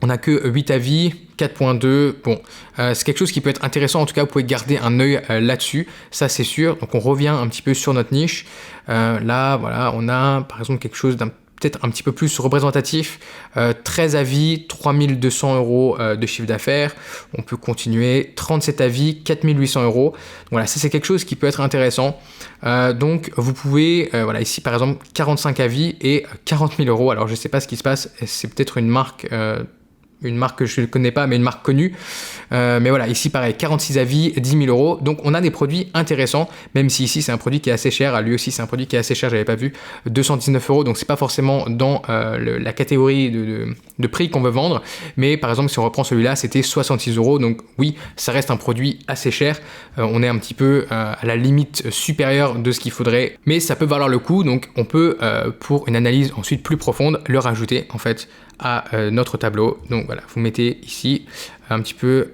On n'a que 8 avis, 4.2, bon, c'est quelque chose qui peut être intéressant, en tout cas vous pouvez garder un œil là-dessus, ça c'est sûr. Donc on revient un petit peu sur notre niche, là voilà, on a par exemple quelque chose peut-être un petit peu plus représentatif, 13 avis, 3200 € de chiffre d'affaires, on peut continuer, 37 avis, 4800 €, voilà, ça c'est quelque chose qui peut être intéressant. Donc vous pouvez, voilà, ici par exemple 45 avis et 40 000 €, alors je ne sais pas ce qui se passe, c'est peut-être une marque que je ne connais pas, mais une marque connue. Mais voilà, ici pareil, 46 avis, 10 000 €. Donc on a des produits intéressants, même si ici c'est un produit qui est assez cher. Lui aussi c'est un produit qui est assez cher, j'avais pas vu, 219 €. Donc c'est pas forcément dans la catégorie de prix qu'on veut vendre. Mais par exemple, si on reprend celui-là, c'était 66 €. Donc oui, ça reste un produit assez cher. On est un petit peu à la limite supérieure de ce qu'il faudrait. Mais ça peut valoir le coup. Donc on peut, pour une analyse ensuite plus profonde, le rajouter en fait à notre tableau. Donc voilà, vous mettez ici un petit peu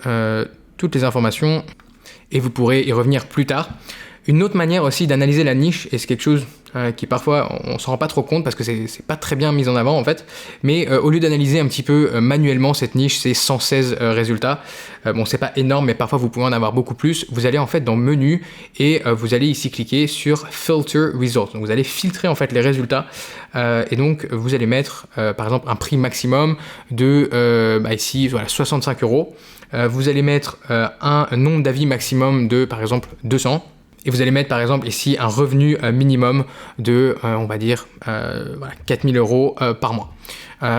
toutes les informations et vous pourrez y revenir plus tard. Une autre manière aussi d'analyser la niche, et c'est quelque chose qui parfois on s'en rend pas trop compte parce que c'est pas très bien mis en avant en fait, mais au lieu d'analyser un petit peu manuellement cette niche, c'est 116 résultats. Bon, c'est pas énorme, mais parfois vous pouvez en avoir beaucoup plus. Vous allez en fait dans menu et vous allez ici cliquer sur Filter Results. Donc vous allez filtrer en fait les résultats et donc vous allez mettre par exemple un prix maximum de ici voilà 65 €. Vous allez mettre un nombre d'avis maximum de par exemple 200. Et vous allez mettre par exemple ici un revenu minimum de, on va dire, 4 000 € par mois.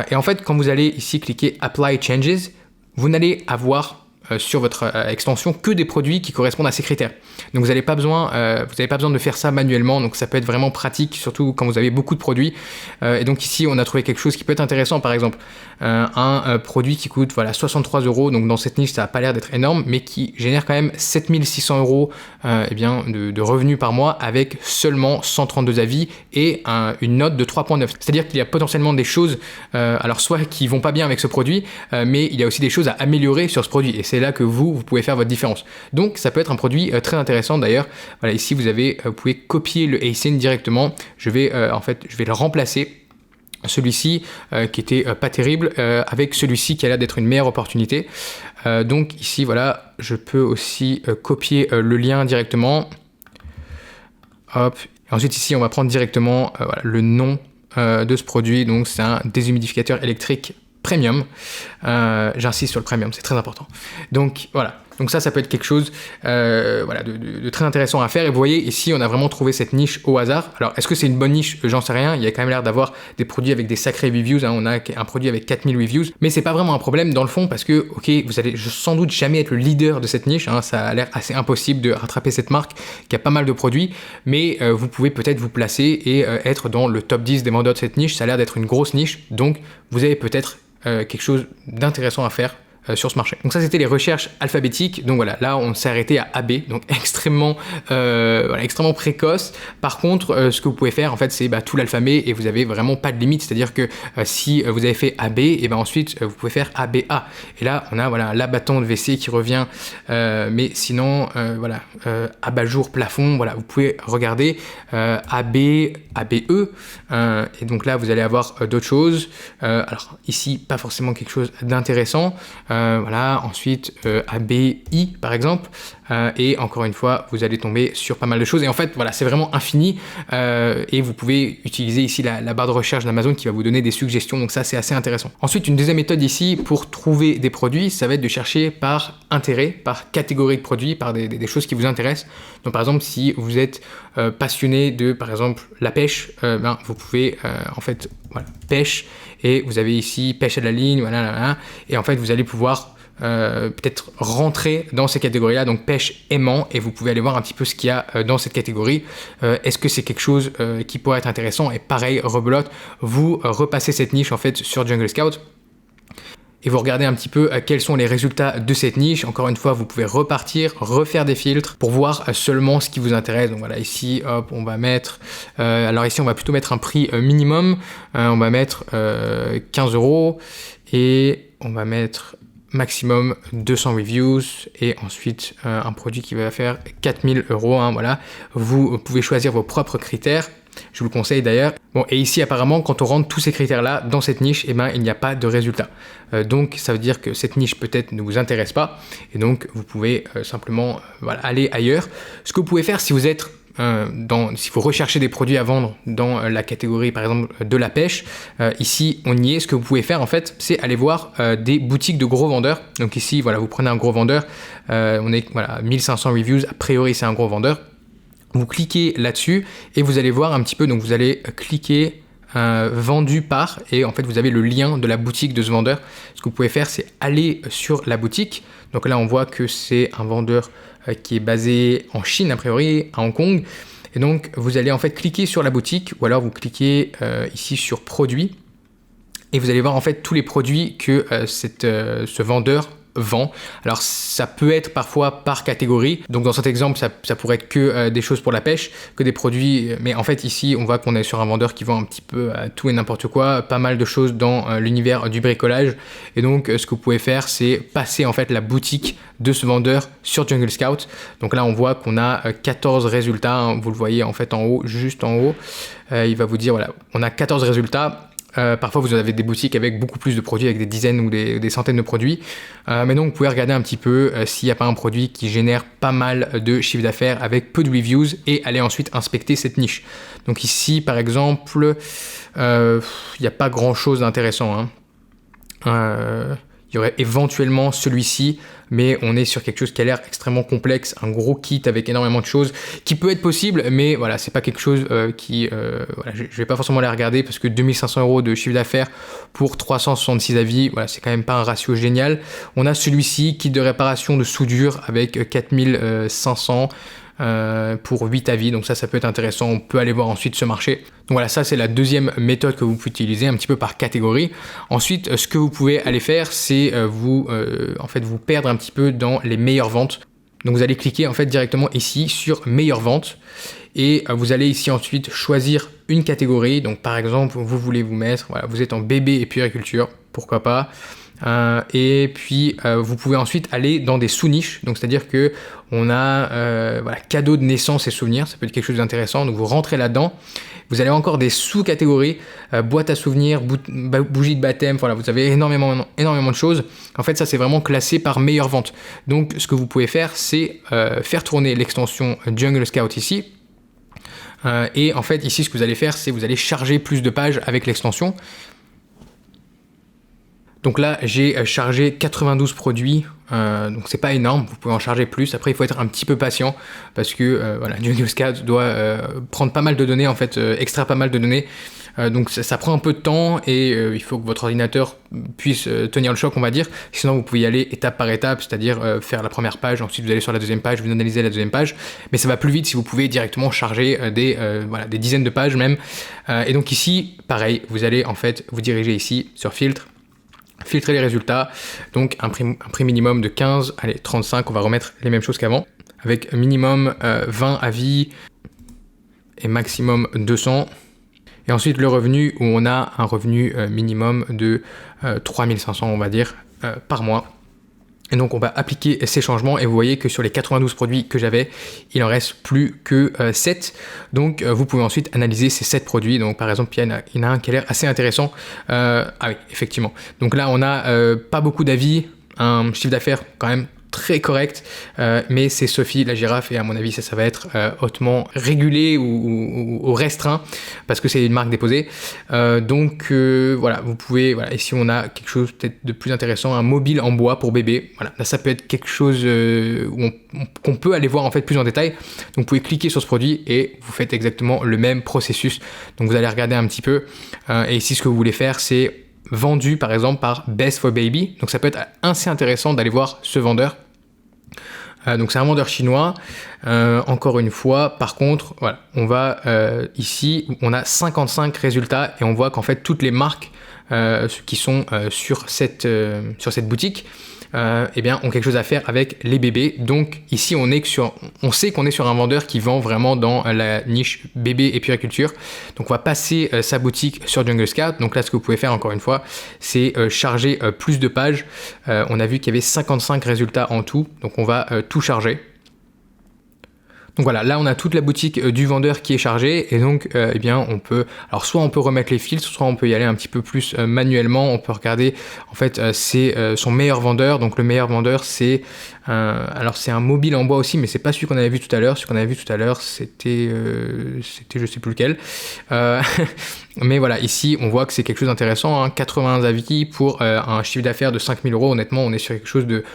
Et en fait, quand vous allez ici cliquer Apply Changes, vous n'allez avoir sur votre extension que des produits qui correspondent à ces critères. Donc vous n'avez pas besoin de faire ça manuellement, donc ça peut être vraiment pratique, surtout quand vous avez beaucoup de produits. Et donc ici, on a trouvé quelque chose qui peut être intéressant, par exemple un produit qui coûte voilà 63 €. Donc dans cette niche, ça n'a pas l'air d'être énorme, mais qui génère quand même 7 600 € de revenus par mois avec seulement 132 avis et une note de 3.9. C'est-à-dire qu'il y a potentiellement des choses, alors soit qui vont pas bien avec ce produit, mais il y a aussi des choses à améliorer sur ce produit. Et c'est là que vous pouvez faire votre différence. Donc ça peut être un produit très intéressant d'ailleurs. Voilà, ici vous pouvez copier le ASIN directement. Je vais le remplacer. Celui-ci qui était pas terrible avec celui-ci qui a l'air d'être une meilleure opportunité. Donc ici voilà, je peux aussi copier le lien directement. Hop. Et ensuite ici on va prendre directement voilà, le nom de ce produit. Donc c'est un déshumidificateur électrique premium. J'insiste sur le premium, c'est très important. Donc voilà. Donc ça peut être quelque chose voilà, de très intéressant à faire. Et vous voyez, ici, on a vraiment trouvé cette niche au hasard. Alors, est-ce que c'est une bonne niche? J'en sais rien. Il y a quand même l'air d'avoir des produits avec des sacrés reviews. On a un produit avec 4000 reviews. Mais c'est pas vraiment un problème dans le fond parce que, ok, vous allez sans doute jamais être le leader de cette niche. Ça a l'air assez impossible de rattraper cette marque qui a pas mal de produits. Mais vous pouvez peut-être vous placer et être dans le top 10 des vendeurs de cette niche. Ça a l'air d'être une grosse niche. Donc, vous avez peut-être quelque chose d'intéressant à faire sur ce marché. Donc ça, c'était les recherches alphabétiques. Donc voilà, là on s'est arrêté à AB, donc extrêmement précoce. Par contre, ce que vous pouvez faire en fait, c'est tout l'alphabet et vous avez vraiment pas de limite. C'est-à-dire que si vous avez fait AB, et ben ensuite vous pouvez faire ABA. Et là on a voilà l'abattant de WC qui revient. Mais sinon abat-jour, plafond. Voilà, vous pouvez regarder AB, ABE. Et donc là vous allez avoir d'autres choses. Alors ici pas forcément quelque chose d'intéressant. Voilà, ensuite ABI par exemple, et encore une fois vous allez tomber sur pas mal de choses et en fait voilà, c'est vraiment infini et vous pouvez utiliser ici la barre de recherche d'Amazon qui va vous donner des suggestions, donc ça c'est assez intéressant. Ensuite, une deuxième méthode ici pour trouver des produits, ça va être de chercher par intérêt, par catégorie de produits, par des choses qui vous intéressent. Donc par exemple, si vous êtes passionné de par exemple la pêche, vous pouvez en fait voilà, pêche, et vous avez ici pêche à la ligne, voilà, et en fait vous allez pouvoir peut-être rentrer dans ces catégories-là, donc pêche aimant, et vous pouvez aller voir un petit peu ce qu'il y a dans cette catégorie. Est-ce que c'est quelque chose qui pourrait être intéressant? Et pareil, rebelote, vous repassez cette niche en fait sur Jungle Scout. Et vous regardez un petit peu quels sont les résultats de cette niche. Encore une fois, vous pouvez repartir, refaire des filtres pour voir seulement ce qui vous intéresse. Donc voilà, ici, hop, on va mettre... alors ici, on va plutôt mettre un prix minimum. On va mettre 15 € et on va mettre maximum 200 reviews et ensuite un produit qui va faire 4000 €. Voilà, vous pouvez choisir vos propres critères. Je vous le conseille d'ailleurs. Bon, et ici apparemment, quand on rentre tous ces critères-là dans cette niche, il n'y a pas de résultat. Donc ça veut dire que cette niche peut-être ne vous intéresse pas, et donc vous pouvez simplement aller ailleurs. Ce que vous pouvez faire si vous êtes si vous recherchez des produits à vendre dans la catégorie par exemple de la pêche, ici on y est. Ce que vous pouvez faire en fait, c'est aller voir des boutiques de gros vendeurs. Donc ici voilà, vous prenez un gros vendeur, on est 1500 reviews, a priori c'est un gros vendeur. Vous cliquez là-dessus et vous allez voir un petit peu, donc vous allez cliquer vendu par, et en fait vous avez le lien de la boutique de ce vendeur. Ce que vous pouvez faire, c'est aller sur la boutique. Donc là on voit que c'est un vendeur qui est basé en Chine a priori, à Hong Kong, et donc vous allez en fait cliquer sur la boutique, ou alors vous cliquez ici sur produits et vous allez voir en fait tous les produits que ce vendeur vend. Alors ça peut être parfois par catégorie, donc dans cet exemple ça pourrait être que des choses pour la pêche, que des produits, mais en fait ici on voit qu'on est sur un vendeur qui vend un petit peu tout et n'importe quoi, pas mal de choses dans l'univers du bricolage, et donc ce que vous pouvez faire, c'est passer en fait la boutique de ce vendeur sur Jungle Scout. Donc là on voit qu'on a 14 résultats, vous le voyez en fait en haut, juste en haut, il va vous dire voilà, on a 14 résultats. Parfois vous avez des boutiques avec beaucoup plus de produits, avec des dizaines ou des centaines de produits, mais donc vous pouvez regarder un petit peu s'il n'y a pas un produit qui génère pas mal de chiffre d'affaires avec peu de reviews, et aller ensuite inspecter cette niche. Donc ici par exemple il n'y a pas grand chose d'intéressant, il y aurait éventuellement celui-ci, mais on est sur quelque chose qui a l'air extrêmement complexe, un gros kit avec énormément de choses, qui peut être possible, mais voilà, c'est pas quelque chose je vais pas forcément les regarder, parce que 2500 € de chiffre d'affaires pour 366 avis, voilà, c'est quand même pas un ratio génial. On a celui-ci, kit de réparation de soudure avec 4500 pour 8 avis, donc ça peut être intéressant, on peut aller voir ensuite ce marché. Donc voilà, ça c'est la deuxième méthode que vous pouvez utiliser, un petit peu par catégorie. Ensuite, ce que vous pouvez aller faire, c'est vous perdre un petit peu dans les meilleures ventes. Donc vous allez cliquer en fait directement ici sur meilleures ventes, et vous allez ici ensuite choisir une catégorie. Donc par exemple, vous voulez vous mettre, voilà, vous êtes en bébé et puériculture, pourquoi pas. Et puis vous pouvez ensuite aller dans des sous-niches, donc c'est-à-dire que on a cadeaux de naissance et souvenirs, ça peut être quelque chose d'intéressant, donc vous rentrez là-dedans. Vous avez encore des sous-catégories, boîte à souvenirs, bougie de baptême, voilà, vous avez énormément de choses. En fait, ça c'est vraiment classé par meilleure vente. Donc ce que vous pouvez faire, c'est faire tourner l'extension Jungle Scout ici. Et en fait ici ce que vous allez faire, c'est vous allez charger plus de pages avec l'extension. Donc là, j'ai chargé 92 produits, donc c'est pas énorme, vous pouvez en charger plus. Après, il faut être un petit peu patient parce que voilà, Jungle Scout doit prendre pas mal de données, en fait, extraire pas mal de données. Donc ça prend un peu de temps et il faut que votre ordinateur puisse tenir le choc, on va dire. Sinon, vous pouvez y aller étape par étape, c'est-à-dire faire la première page, ensuite vous allez sur la deuxième page, vous analysez la deuxième page. Mais ça va plus vite si vous pouvez directement charger des dizaines de pages même. Et donc ici, pareil, vous allez en fait vous diriger ici sur filtre. Filtrer les résultats, donc un prix minimum de 15, allez 35, on va remettre les mêmes choses qu'avant, avec minimum 20 avis et maximum 200. Et ensuite le revenu, où on a un revenu minimum de 3500, on va dire, par mois. Et donc on va appliquer ces changements et vous voyez que sur les 92 produits que j'avais, il en reste plus que 7. Donc vous pouvez ensuite analyser ces 7 produits. Donc par exemple, il y en a un qui a l'air assez intéressant. Ah oui, effectivement. Donc là, on a pas beaucoup d'avis, un chiffre d'affaires quand même très correct, mais c'est Sophie la girafe et à mon avis ça va être hautement régulé ou restreint parce que c'est une marque déposée. Donc voilà, vous pouvez, voilà, ici on a quelque chose peut-être de plus intéressant, un mobile en bois pour bébé. Voilà, là ça peut être quelque chose qu'on peut aller voir en fait plus en détail. Donc vous pouvez cliquer sur ce produit et vous faites exactement le même processus. Donc vous allez regarder un petit peu et ici ce que vous voulez faire c'est vendu par exemple par Best for Baby. Donc ça peut être assez intéressant d'aller voir ce vendeur. Donc c'est un vendeur chinois. Encore une fois, par contre, voilà, on va ici, on a 55 résultats et on voit qu'en fait toutes les marques qui sont sur cette boutique eh bien, ont quelque chose à faire avec les bébés. Donc ici on sait qu'on est sur un vendeur qui vend vraiment dans la niche bébé et puériculture. Donc on va passer sa boutique sur Jungle Scout. Donc là ce que vous pouvez faire encore une fois, c'est charger plus de pages. On a vu qu'il y avait 55 résultats en tout, donc on va tout charger. Donc voilà, là on a toute la boutique du vendeur qui est chargée et donc eh bien on peut, alors soit on peut remettre les filtres, soit on peut y aller un petit peu plus manuellement. On peut regarder en fait c'est son meilleur vendeur. Donc le meilleur vendeur c'est alors c'est un mobile en bois aussi, mais c'est pas celui qu'on avait vu tout à l'heure. Celui qu'on avait vu tout à l'heure c'était je sais plus lequel. Mais voilà, ici on voit que c'est quelque chose d'intéressant, hein, 80 avis pour un chiffre d'affaires de 5 000 €. Honnêtement, on est sur quelque chose de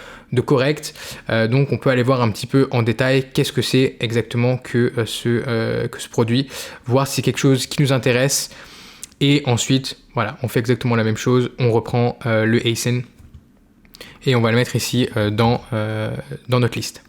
correct. Donc on peut aller voir un petit peu en détail qu'est-ce que c'est exactement que ce produit, voir si c'est quelque chose qui nous intéresse. Et ensuite, voilà, on fait exactement la même chose. On reprend le ASIN et on va le mettre ici dans notre liste.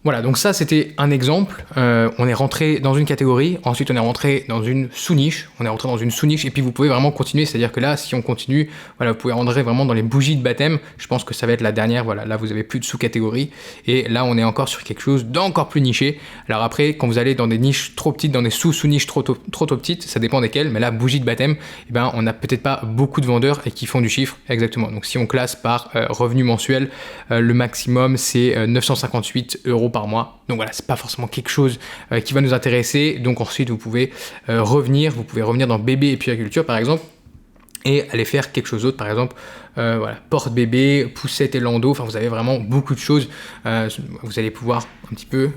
Voilà, donc ça c'était un exemple. On est rentré dans une catégorie, ensuite on est rentré dans une sous-niche, et puis vous pouvez vraiment continuer, c'est-à-dire que là, si on continue, voilà, vous pouvez rentrer vraiment dans les bougies de baptême. Je pense que ça va être la dernière, voilà, là vous avez plus de sous-catégories, et là on est encore sur quelque chose d'encore plus niché. Alors après, quand vous allez dans des niches trop petites, dans des sous-niches trop petites, ça dépend desquelles, mais là, bougie de baptême, eh ben, on n'a peut-être pas beaucoup de vendeurs et qui font du chiffre, exactement. Donc si on classe par revenu mensuel, le maximum c'est 958 € par mois. Donc voilà, c'est pas forcément quelque chose qui va nous intéresser. Donc ensuite vous pouvez revenir dans bébé et puériculture par exemple et aller faire quelque chose d'autre, par exemple voilà, porte-bébé, poussette et landau. Enfin vous avez vraiment beaucoup de choses. Vous allez pouvoir un petit peu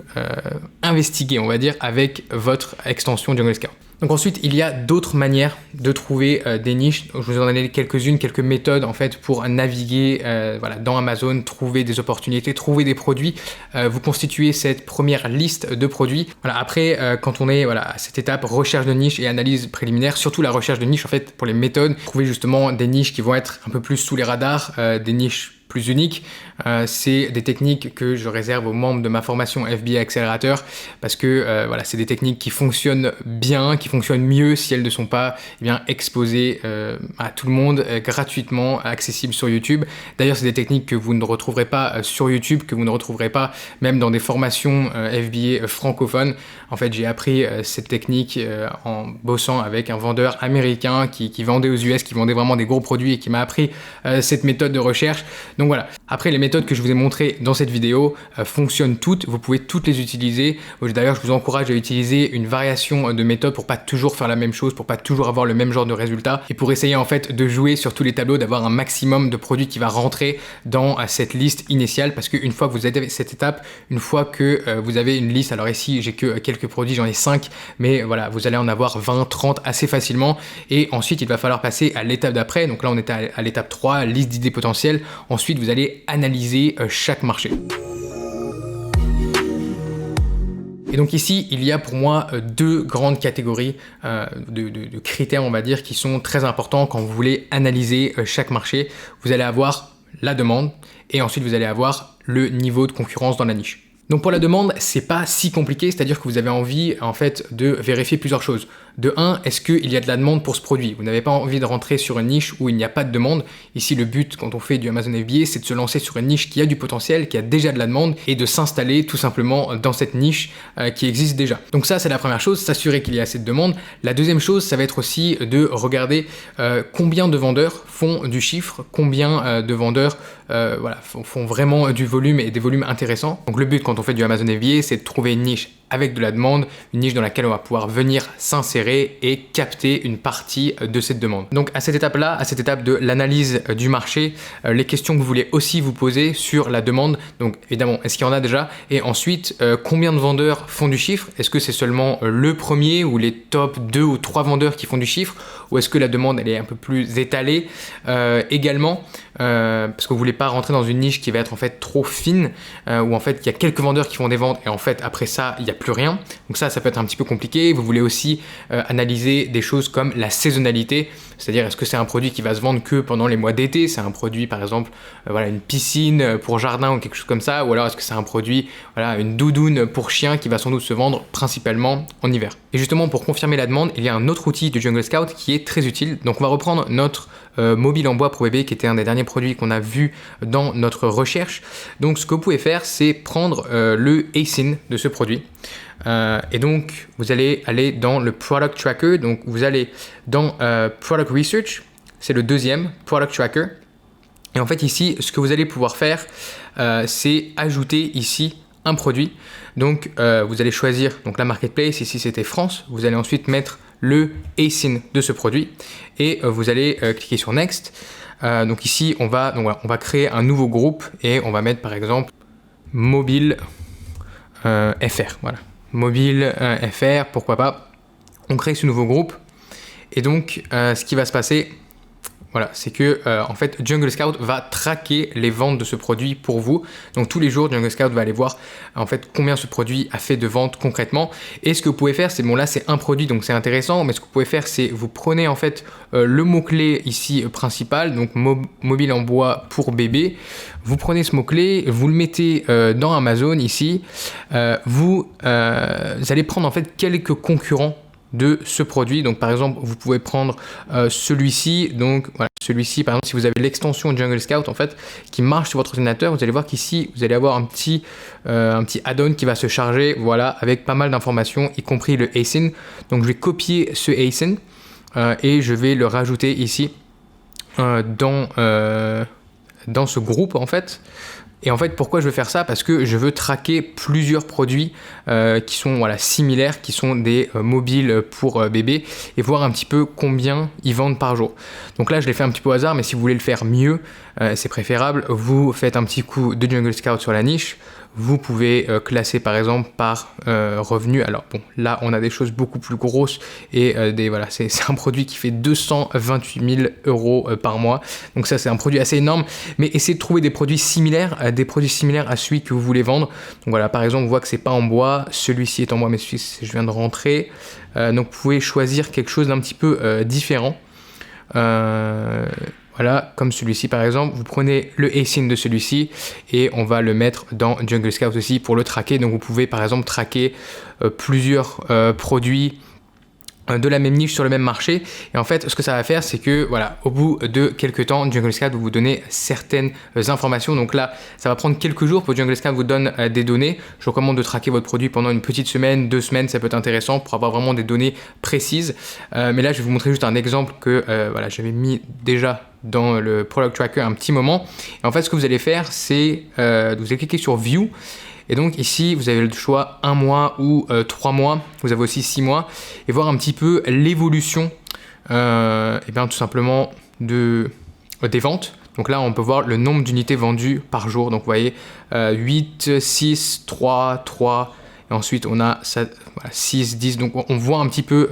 investiguer, on va dire, avec votre extension Jungle Scout. Donc ensuite, il y a d'autres manières de trouver des niches. Je vous en ai donné quelques-unes, quelques méthodes en fait pour naviguer voilà, dans Amazon, trouver des opportunités, trouver des produits. Vous constituez cette première liste de produits. Voilà, après, quand on est voilà, à cette étape recherche de niche et analyse préliminaire, surtout la recherche de niche en fait pour les méthodes, trouver justement des niches qui vont être un peu plus sous les radars, des niches plus uniques. C'est des techniques que je réserve aux membres de ma formation FBA Accelerator parce que voilà, c'est des techniques qui fonctionnent bien, qui fonctionnent mieux si elles ne sont pas eh bien, exposées à tout le monde gratuitement, accessibles sur YouTube. D'ailleurs, c'est des techniques que vous ne retrouverez pas sur YouTube, que vous ne retrouverez pas même dans des formations FBA francophones. En fait, j'ai appris cette technique en bossant avec un vendeur américain qui vendait aux US, qui vendait vraiment des gros produits et qui m'a appris cette méthode de recherche. Donc Donc voilà, après les méthodes que je vous ai montrées dans cette vidéo fonctionnent toutes, vous pouvez toutes les utiliser. D'ailleurs, je vous encourage à utiliser une variation de méthode pour pas toujours faire la même chose, pour pas toujours avoir le même genre de résultat et pour essayer en fait de jouer sur tous les tableaux, d'avoir un maximum de produits qui va rentrer dans cette liste initiale, parce qu'une fois que vous avez cette étape, une fois que vous avez une liste, alors ici j'ai que quelques produits, j'en ai 5, mais voilà, vous allez en avoir 20, 30 assez facilement et ensuite il va falloir passer à l'étape d'après. Donc là on est à l'étape 3, liste d'idées potentielles. Ensuite vous allez analyser chaque marché. Et donc ici, il y a pour moi deux grandes catégories de critères, on va dire, qui sont très importants quand vous voulez analyser chaque marché. Vous allez avoir la demande et ensuite vous allez avoir le niveau de concurrence dans la niche. Donc pour la demande, c'est pas si compliqué, c'est-à-dire que vous avez envie en fait de vérifier plusieurs choses. De 1, est-ce qu'il y a de la demande pour ce produit? Vous n'avez pas envie de rentrer sur une niche où il n'y a pas de demande. Ici, le but quand on fait du Amazon FBA, c'est de se lancer sur une niche qui a du potentiel, qui a déjà de la demande et de s'installer tout simplement dans cette niche qui existe déjà. Donc ça, c'est la première chose, s'assurer qu'il y a assez de demande. La deuxième chose, ça va être aussi de regarder combien de vendeurs font du chiffre, combien de vendeurs font vraiment du volume et des volumes intéressants. Donc le but quand on fait du Amazon FBA, c'est de trouver une niche avec de la demande, une niche dans laquelle on va pouvoir venir s'insérer et capter une partie de cette demande. Donc à cette étape-là, à cette étape de l'analyse du marché, les questions que vous voulez aussi vous poser sur la demande, donc évidemment, est-ce qu'il y en a déjà? Et ensuite, combien de vendeurs font du chiffre? Est-ce que c'est seulement le premier ou les top 2 ou 3 vendeurs qui font du chiffre? Ou est-ce que la demande elle est un peu plus étalée également? Parce que vous voulez pas rentrer dans une niche qui va être en fait trop fine, où en fait il y a quelques vendeurs qui font des ventes et en fait après ça il n'y a plus rien. Donc ça peut être un petit peu compliqué. Vous voulez aussi analyser des choses comme la saisonnalité, c'est-à-dire est-ce que c'est un produit qui va se vendre que pendant les mois d'été? C'est un produit par exemple une piscine pour jardin ou quelque chose comme ça, ou alors est-ce que c'est un produit une doudoune pour chien qui va sans doute se vendre principalement en hiver? Et justement pour confirmer la demande, il y a un autre outil de Jungle Scout qui est très utile. Donc on va reprendre notre mobile en bois pour bébé qui était un des derniers produits qu'on a vu dans notre recherche. Donc ce que vous pouvez faire, c'est prendre le ASIN de ce produit et donc vous allez aller dans le Product Tracker. Donc vous allez dans Product Research, c'est le deuxième Product Tracker. Et en fait ici, ce que vous allez pouvoir faire, c'est ajouter ici un produit. Donc vous allez choisir donc la marketplace, ici c'était France. Vous allez ensuite mettre le ASIN de ce produit et vous allez cliquer sur Next. Donc ici on va créer un nouveau groupe et on va mettre par exemple mobile FR. Voilà, mobile FR, pourquoi pas. On crée ce nouveau groupe et donc ce qui va se passer, c'est que en fait Jungle Scout va traquer les ventes de ce produit pour vous. Donc tous les jours Jungle Scout va aller voir en fait combien ce produit a fait de ventes concrètement. Et ce que vous pouvez faire, c'est là c'est un produit donc c'est intéressant, mais ce que vous pouvez faire c'est vous prenez en fait le mot-clé ici principal, donc mobile en bois pour bébé. Vous prenez ce mot-clé, vous le mettez dans Amazon ici. Vous allez prendre en fait quelques concurrents de ce produit. Donc par exemple vous pouvez prendre celui-ci. Donc voilà, celui-ci par exemple, si vous avez l'extension Jungle Scout en fait qui marche sur votre ordinateur, vous allez voir qu'ici vous allez avoir un petit add-on qui va se charger, avec pas mal d'informations, y compris le ASIN. Donc je vais copier ce ASIN et je vais le rajouter ici dans ce groupe en fait. Et en fait, pourquoi je veux faire ça? Parce que je veux traquer plusieurs produits qui sont similaires, qui sont des mobiles pour bébé, et voir un petit peu combien ils vendent par jour. Donc là, je l'ai fait un petit peu au hasard, mais si vous voulez le faire mieux, c'est préférable. Vous faites un petit coup de Jungle Scout sur la niche. Vous pouvez classer par exemple par revenu. Alors bon, là on a des choses beaucoup plus grosses et c'est un produit qui fait 228 000 euros par mois. Donc ça c'est un produit assez énorme, mais essayez de trouver des produits similaires à celui que vous voulez vendre. Donc voilà, par exemple on voit que c'est pas en bois, celui-ci est en bois, mais celui-ci je viens de rentrer. Donc vous pouvez choisir quelque chose d'un petit peu différent. Comme celui-ci par exemple, vous prenez le ASIN de celui-ci et on va le mettre dans Jungle Scout aussi pour le traquer. Donc vous pouvez par exemple traquer plusieurs produits de la même niche sur le même marché. Et en fait, ce que ça va faire, c'est que voilà, au bout de quelques temps, JungleScout va vous donner certaines informations. Donc là, ça va prendre quelques jours pour que JungleScout vous donne des données. Je recommande de traquer votre produit pendant une petite semaine, 2 semaines, ça peut être intéressant pour avoir vraiment des données précises. Mais là, je vais vous montrer juste un exemple que voilà, j'avais mis déjà dans le Product Tracker un petit moment. Et en fait, ce que vous allez faire, c'est vous allez cliquer sur View. Et donc ici, vous avez le choix 1 mois ou 3 mois. Vous avez aussi 6 mois. Et voir un petit peu l'évolution, et bien tout simplement des ventes. Donc là, on peut voir le nombre d'unités vendues par jour. Donc vous voyez, 8, 6, 3, 3. Et ensuite, on a 6, 10. Donc on voit un petit peu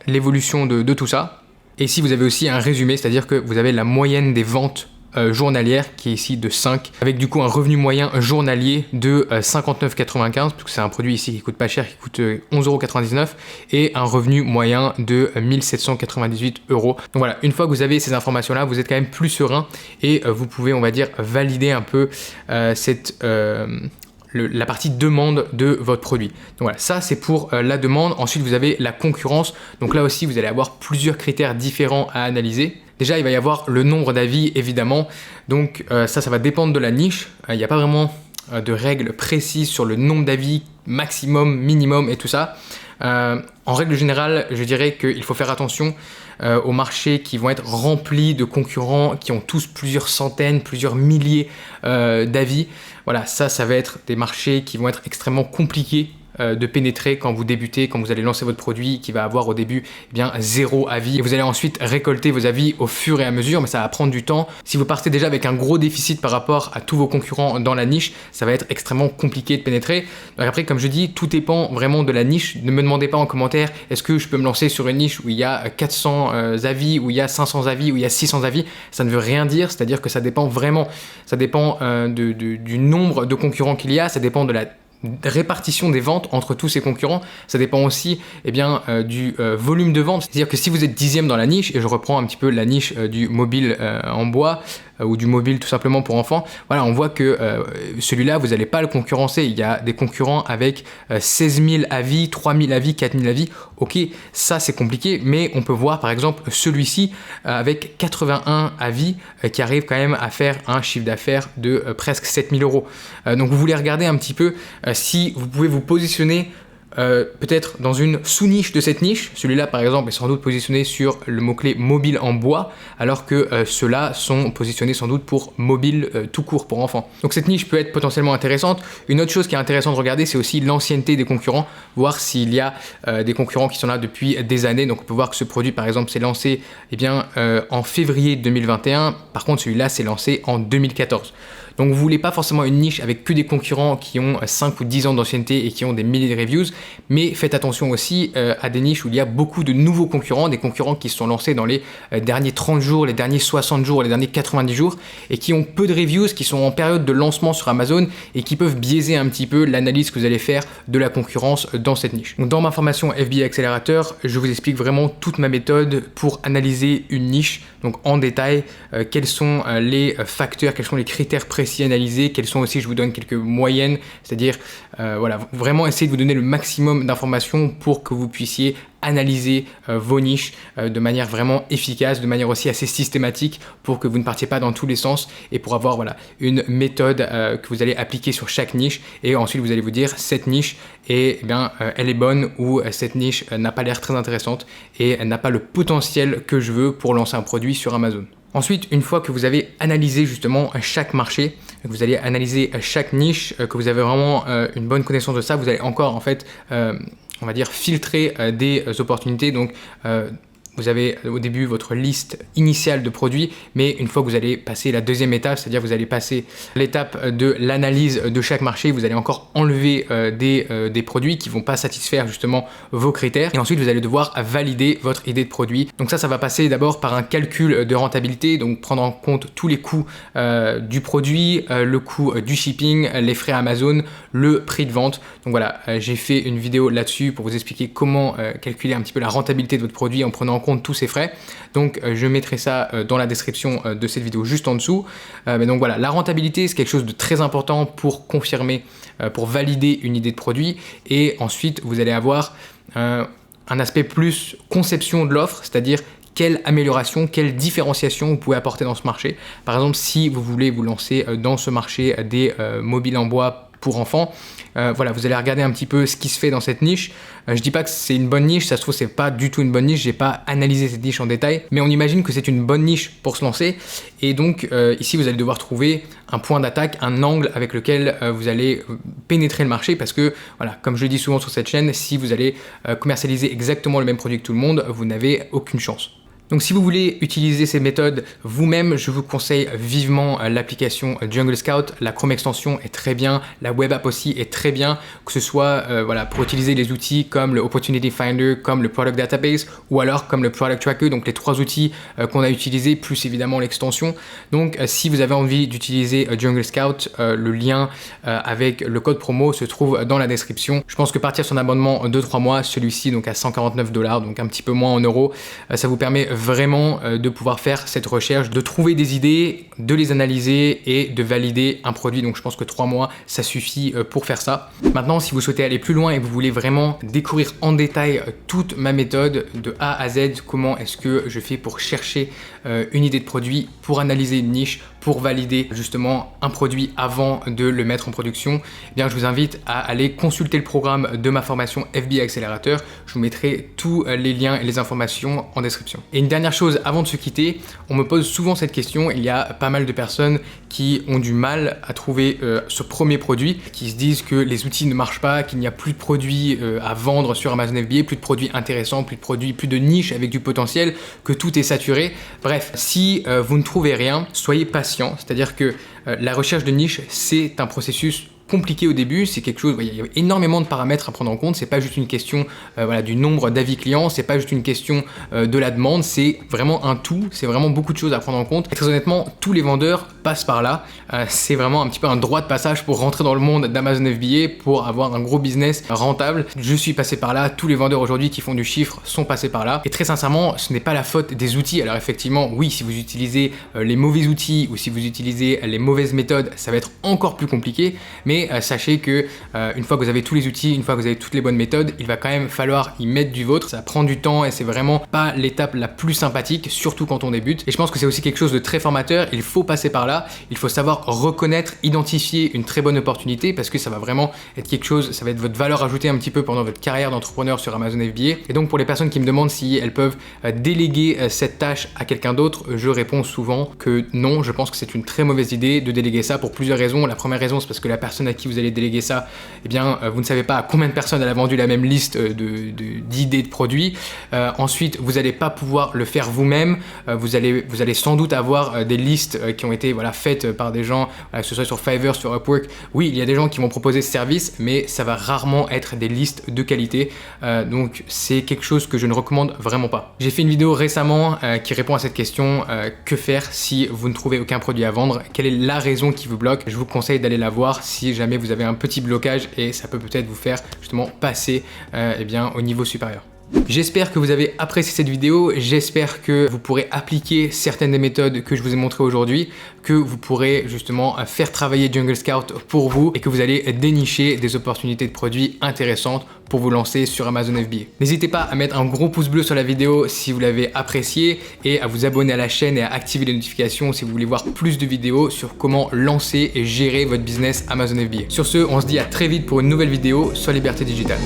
l'évolution de tout ça. Et ici, vous avez aussi un résumé, c'est-à-dire que vous avez la moyenne des ventes journalière qui est ici de 5, avec du coup un revenu moyen journalier de 59,95, parce que c'est un produit ici qui coûte pas cher, qui coûte 11,99 € et un revenu moyen de 1798 €. Donc voilà, une fois que vous avez ces informations là, vous êtes quand même plus serein et vous pouvez, on va dire, valider un peu la partie demande de votre produit. Donc voilà, ça c'est pour la demande. Ensuite, vous avez la concurrence. Donc là aussi, vous allez avoir plusieurs critères différents à analyser. Déjà, il va y avoir le nombre d'avis, évidemment. Donc ça va dépendre de la niche. Il n'y a pas vraiment de règles précises sur le nombre d'avis, maximum, minimum et tout ça. En règle générale, je dirais qu'il faut faire attention aux marchés qui vont être remplis de concurrents qui ont tous plusieurs centaines, plusieurs milliers d'avis. Voilà, ça va être des marchés qui vont être extrêmement compliqués de pénétrer quand vous débutez, quand vous allez lancer votre produit qui va avoir au début bien 0 avis. Et vous allez ensuite récolter vos avis au fur et à mesure, mais ça va prendre du temps. Si vous partez déjà avec un gros déficit par rapport à tous vos concurrents dans la niche, ça va être extrêmement compliqué de pénétrer. Donc après, comme je dis, tout dépend vraiment de la niche. Ne me demandez pas en commentaire, est-ce que je peux me lancer sur une niche où il y a 400 avis, où il y a 500 avis, où il y a 600 avis. Ça ne veut rien dire, c'est-à-dire que ça dépend vraiment, ça dépend du nombre de concurrents qu'il y a, ça dépend de la répartition des ventes entre tous ces concurrents. Ça dépend aussi du volume de vente. C'est-à-dire que si vous êtes 10e dans la niche, et je reprends un petit peu la niche du mobile en bois, ou du mobile tout simplement pour enfants, voilà, on voit que celui-là, vous n'allez pas le concurrencer. Il y a des concurrents avec 16 000 avis, 3 000 avis, 4 000 avis. Ok, ça c'est compliqué, mais on peut voir par exemple celui-ci avec 81 avis qui arrive quand même à faire un chiffre d'affaires de presque 7 000 €. Donc vous voulez regarder un petit peu si vous pouvez vous positionner peut-être dans une sous-niche de cette niche. Celui-là par exemple est sans doute positionné sur le mot-clé mobile en bois, alors que ceux-là sont positionnés sans doute pour mobile tout court pour enfants. Donc cette niche peut être potentiellement intéressante. Une autre chose qui est intéressante de regarder, c'est aussi l'ancienneté des concurrents, voir s'il y a des concurrents qui sont là depuis des années. Donc on peut voir que ce produit par exemple s'est lancé en février 2021, par contre celui-là s'est lancé en 2014. Donc vous voulez pas forcément une niche avec que des concurrents qui ont 5 ou 10 ans d'ancienneté et qui ont des milliers de reviews, mais faites attention aussi à des niches où il y a beaucoup de nouveaux concurrents, des concurrents qui se sont lancés dans les derniers 30 jours, les derniers 60 jours, les derniers 90 jours et qui ont peu de reviews, qui sont en période de lancement sur Amazon et qui peuvent biaiser un petit peu l'analyse que vous allez faire de la concurrence dans cette niche. Donc dans ma formation FBA Accelerator, je vous explique vraiment toute ma méthode pour analyser une niche, donc en détail, quels sont les facteurs, quels sont les critères précis analyser, quels sont aussi, je vous donne quelques moyennes, c'est-à-dire voilà, vraiment essayer de vous donner le maximum d'informations pour que vous puissiez analyser vos niches de manière vraiment efficace, de manière aussi assez systématique pour que vous ne partiez pas dans tous les sens et pour avoir voilà, une méthode que vous allez appliquer sur chaque niche et ensuite vous allez vous dire cette niche elle est bonne ou cette niche n'a pas l'air très intéressante et elle n'a pas le potentiel que je veux pour lancer un produit sur Amazon. Ensuite, une fois que vous avez analysé justement chaque marché, que vous allez analyser chaque niche, que vous avez vraiment une bonne connaissance de ça, vous allez encore en fait, on va dire, filtrer des opportunités. Donc, vous avez au début votre liste initiale de produits, mais une fois que vous allez passer la deuxième étape, c'est-à-dire vous allez passer l'étape de l'analyse de chaque marché, vous allez encore enlever des produits qui ne vont pas satisfaire justement vos critères et ensuite vous allez devoir valider votre idée de produit. Donc ça va passer d'abord par un calcul de rentabilité, donc prendre en compte tous les coûts du produit, le coût du shipping, les frais Amazon, le prix de vente. Donc voilà, j'ai fait une vidéo là-dessus pour vous expliquer comment calculer un petit peu la rentabilité de votre produit en prenant en compte tous ces frais. Donc je mettrai ça dans la description de cette vidéo juste en dessous. Mais donc voilà, la rentabilité c'est quelque chose de très important pour confirmer, pour valider une idée de produit et ensuite vous allez avoir un aspect plus conception de l'offre, c'est-à-dire quelle amélioration, quelle différenciation vous pouvez apporter dans ce marché. Par exemple, si vous voulez vous lancer dans ce marché des mobiles en bois pour enfants, voilà, vous allez regarder un petit peu ce qui se fait dans cette niche. Je dis pas que c'est une bonne niche, ça se trouve c'est pas du tout une bonne niche, j'ai pas analysé cette niche en détail, mais on imagine que c'est une bonne niche pour se lancer. Et donc ici vous allez devoir trouver un point d'attaque, un angle avec lequel vous allez pénétrer le marché, parce que voilà, comme je le dis souvent sur cette chaîne, si vous allez commercialiser exactement le même produit que tout le monde, vous n'avez aucune chance. Donc si vous voulez utiliser ces méthodes vous-même, je vous conseille vivement l'application Jungle Scout. La Chrome extension est très bien, la web app aussi est très bien, que ce soit voilà, pour utiliser les outils comme le Opportunity Finder, comme le Product Database ou alors comme le Product Tracker, donc les 3 outils qu'on a utilisés, plus évidemment l'extension. Donc si vous avez envie d'utiliser Jungle Scout, le lien avec le code promo se trouve dans la description. Je pense que partir sur un abonnement de 3 mois, celui-ci donc à $149, donc un petit peu moins en euros, ça vous permet vraiment de pouvoir faire cette recherche, de trouver des idées, de les analyser et de valider un produit. Donc je pense que 3 mois, ça suffit pour faire ça. Maintenant, si vous souhaitez aller plus loin et que vous voulez vraiment découvrir en détail toute ma méthode de A à Z, comment est-ce que je fais pour chercher une idée de produit, pour analyser une niche, pour valider justement un produit avant de le mettre en production, eh bien je vous invite à aller consulter le programme de ma formation FBA Accelerator. Je vous mettrai tous les liens et les informations en description. Et une dernière chose avant de se quitter, on me pose souvent cette question, il y a pas mal de personnes qui ont du mal à trouver ce premier produit, qui se disent que les outils ne marchent pas, qu'il n'y a plus de produits à vendre sur Amazon FBA, plus de produits intéressants, plus de produits, plus de niches avec du potentiel, que tout est saturé. Bref, si vous ne trouvez rien, soyez patient, c'est-à-dire que la recherche de niche, c'est un processus compliqué au début, c'est quelque chose, il y a énormément de paramètres à prendre en compte, c'est pas juste une question voilà, du nombre d'avis clients, c'est pas juste une question de la demande, c'est vraiment un tout, c'est vraiment beaucoup de choses à prendre en compte. Et très honnêtement, tous les vendeurs passent par là, c'est vraiment un petit peu un droit de passage pour rentrer dans le monde d'Amazon FBA, pour avoir un gros business rentable. Je suis passé par là, tous les vendeurs aujourd'hui qui font du chiffre sont passés par là, et très sincèrement, ce n'est pas la faute des outils. Alors effectivement, oui, si vous utilisez les mauvais outils ou si vous utilisez les mauvaises méthodes, ça va être encore plus compliqué, mais sachez que une fois que vous avez tous les outils, une fois que vous avez toutes les bonnes méthodes, il va quand même falloir y mettre du vôtre. Ça prend du temps et c'est vraiment pas l'étape la plus sympathique, surtout quand on débute. Et je pense que c'est aussi quelque chose de très formateur. Il faut passer par là. Il faut savoir reconnaître, identifier une très bonne opportunité, parce que ça va vraiment être quelque chose, ça va être votre valeur ajoutée un petit peu pendant votre carrière d'entrepreneur sur Amazon FBA. Et donc pour les personnes qui me demandent si elles peuvent déléguer cette tâche à quelqu'un d'autre, je réponds souvent que non. Je pense que c'est une très mauvaise idée de déléguer ça pour plusieurs raisons. La première raison, c'est parce que la personne à qui vous allez déléguer ça, eh bien, vous ne savez pas à combien de personnes elle a vendu la même liste d'idées de produits. Ensuite, vous n'allez pas pouvoir le faire vous-même. Vous allez sans doute avoir des listes qui ont été voilà, faites par des gens, que ce soit sur Fiverr, sur Upwork. Oui, il y a des gens qui vont proposer ce service, mais ça va rarement être des listes de qualité. Donc, c'est quelque chose que je ne recommande vraiment pas. J'ai fait une vidéo récemment qui répond à cette question. Que faire si vous ne trouvez aucun produit à vendre? Quelle est la raison qui vous bloque? Je vous conseille d'aller la voir si jamais vous avez un petit blocage, et ça peut peut-être vous faire justement passer eh bien, au niveau supérieur. J'espère que vous avez apprécié cette vidéo, j'espère que vous pourrez appliquer certaines des méthodes que je vous ai montrées aujourd'hui, que vous pourrez justement faire travailler Jungle Scout pour vous et que vous allez dénicher des opportunités de produits intéressantes pour vous lancer sur Amazon FBA. N'hésitez pas à mettre un gros pouce bleu sur la vidéo si vous l'avez appréciée et à vous abonner à la chaîne et à activer les notifications si vous voulez voir plus de vidéos sur comment lancer et gérer votre business Amazon FBA. Sur ce, on se dit à très vite pour une nouvelle vidéo sur Liberté Digitale.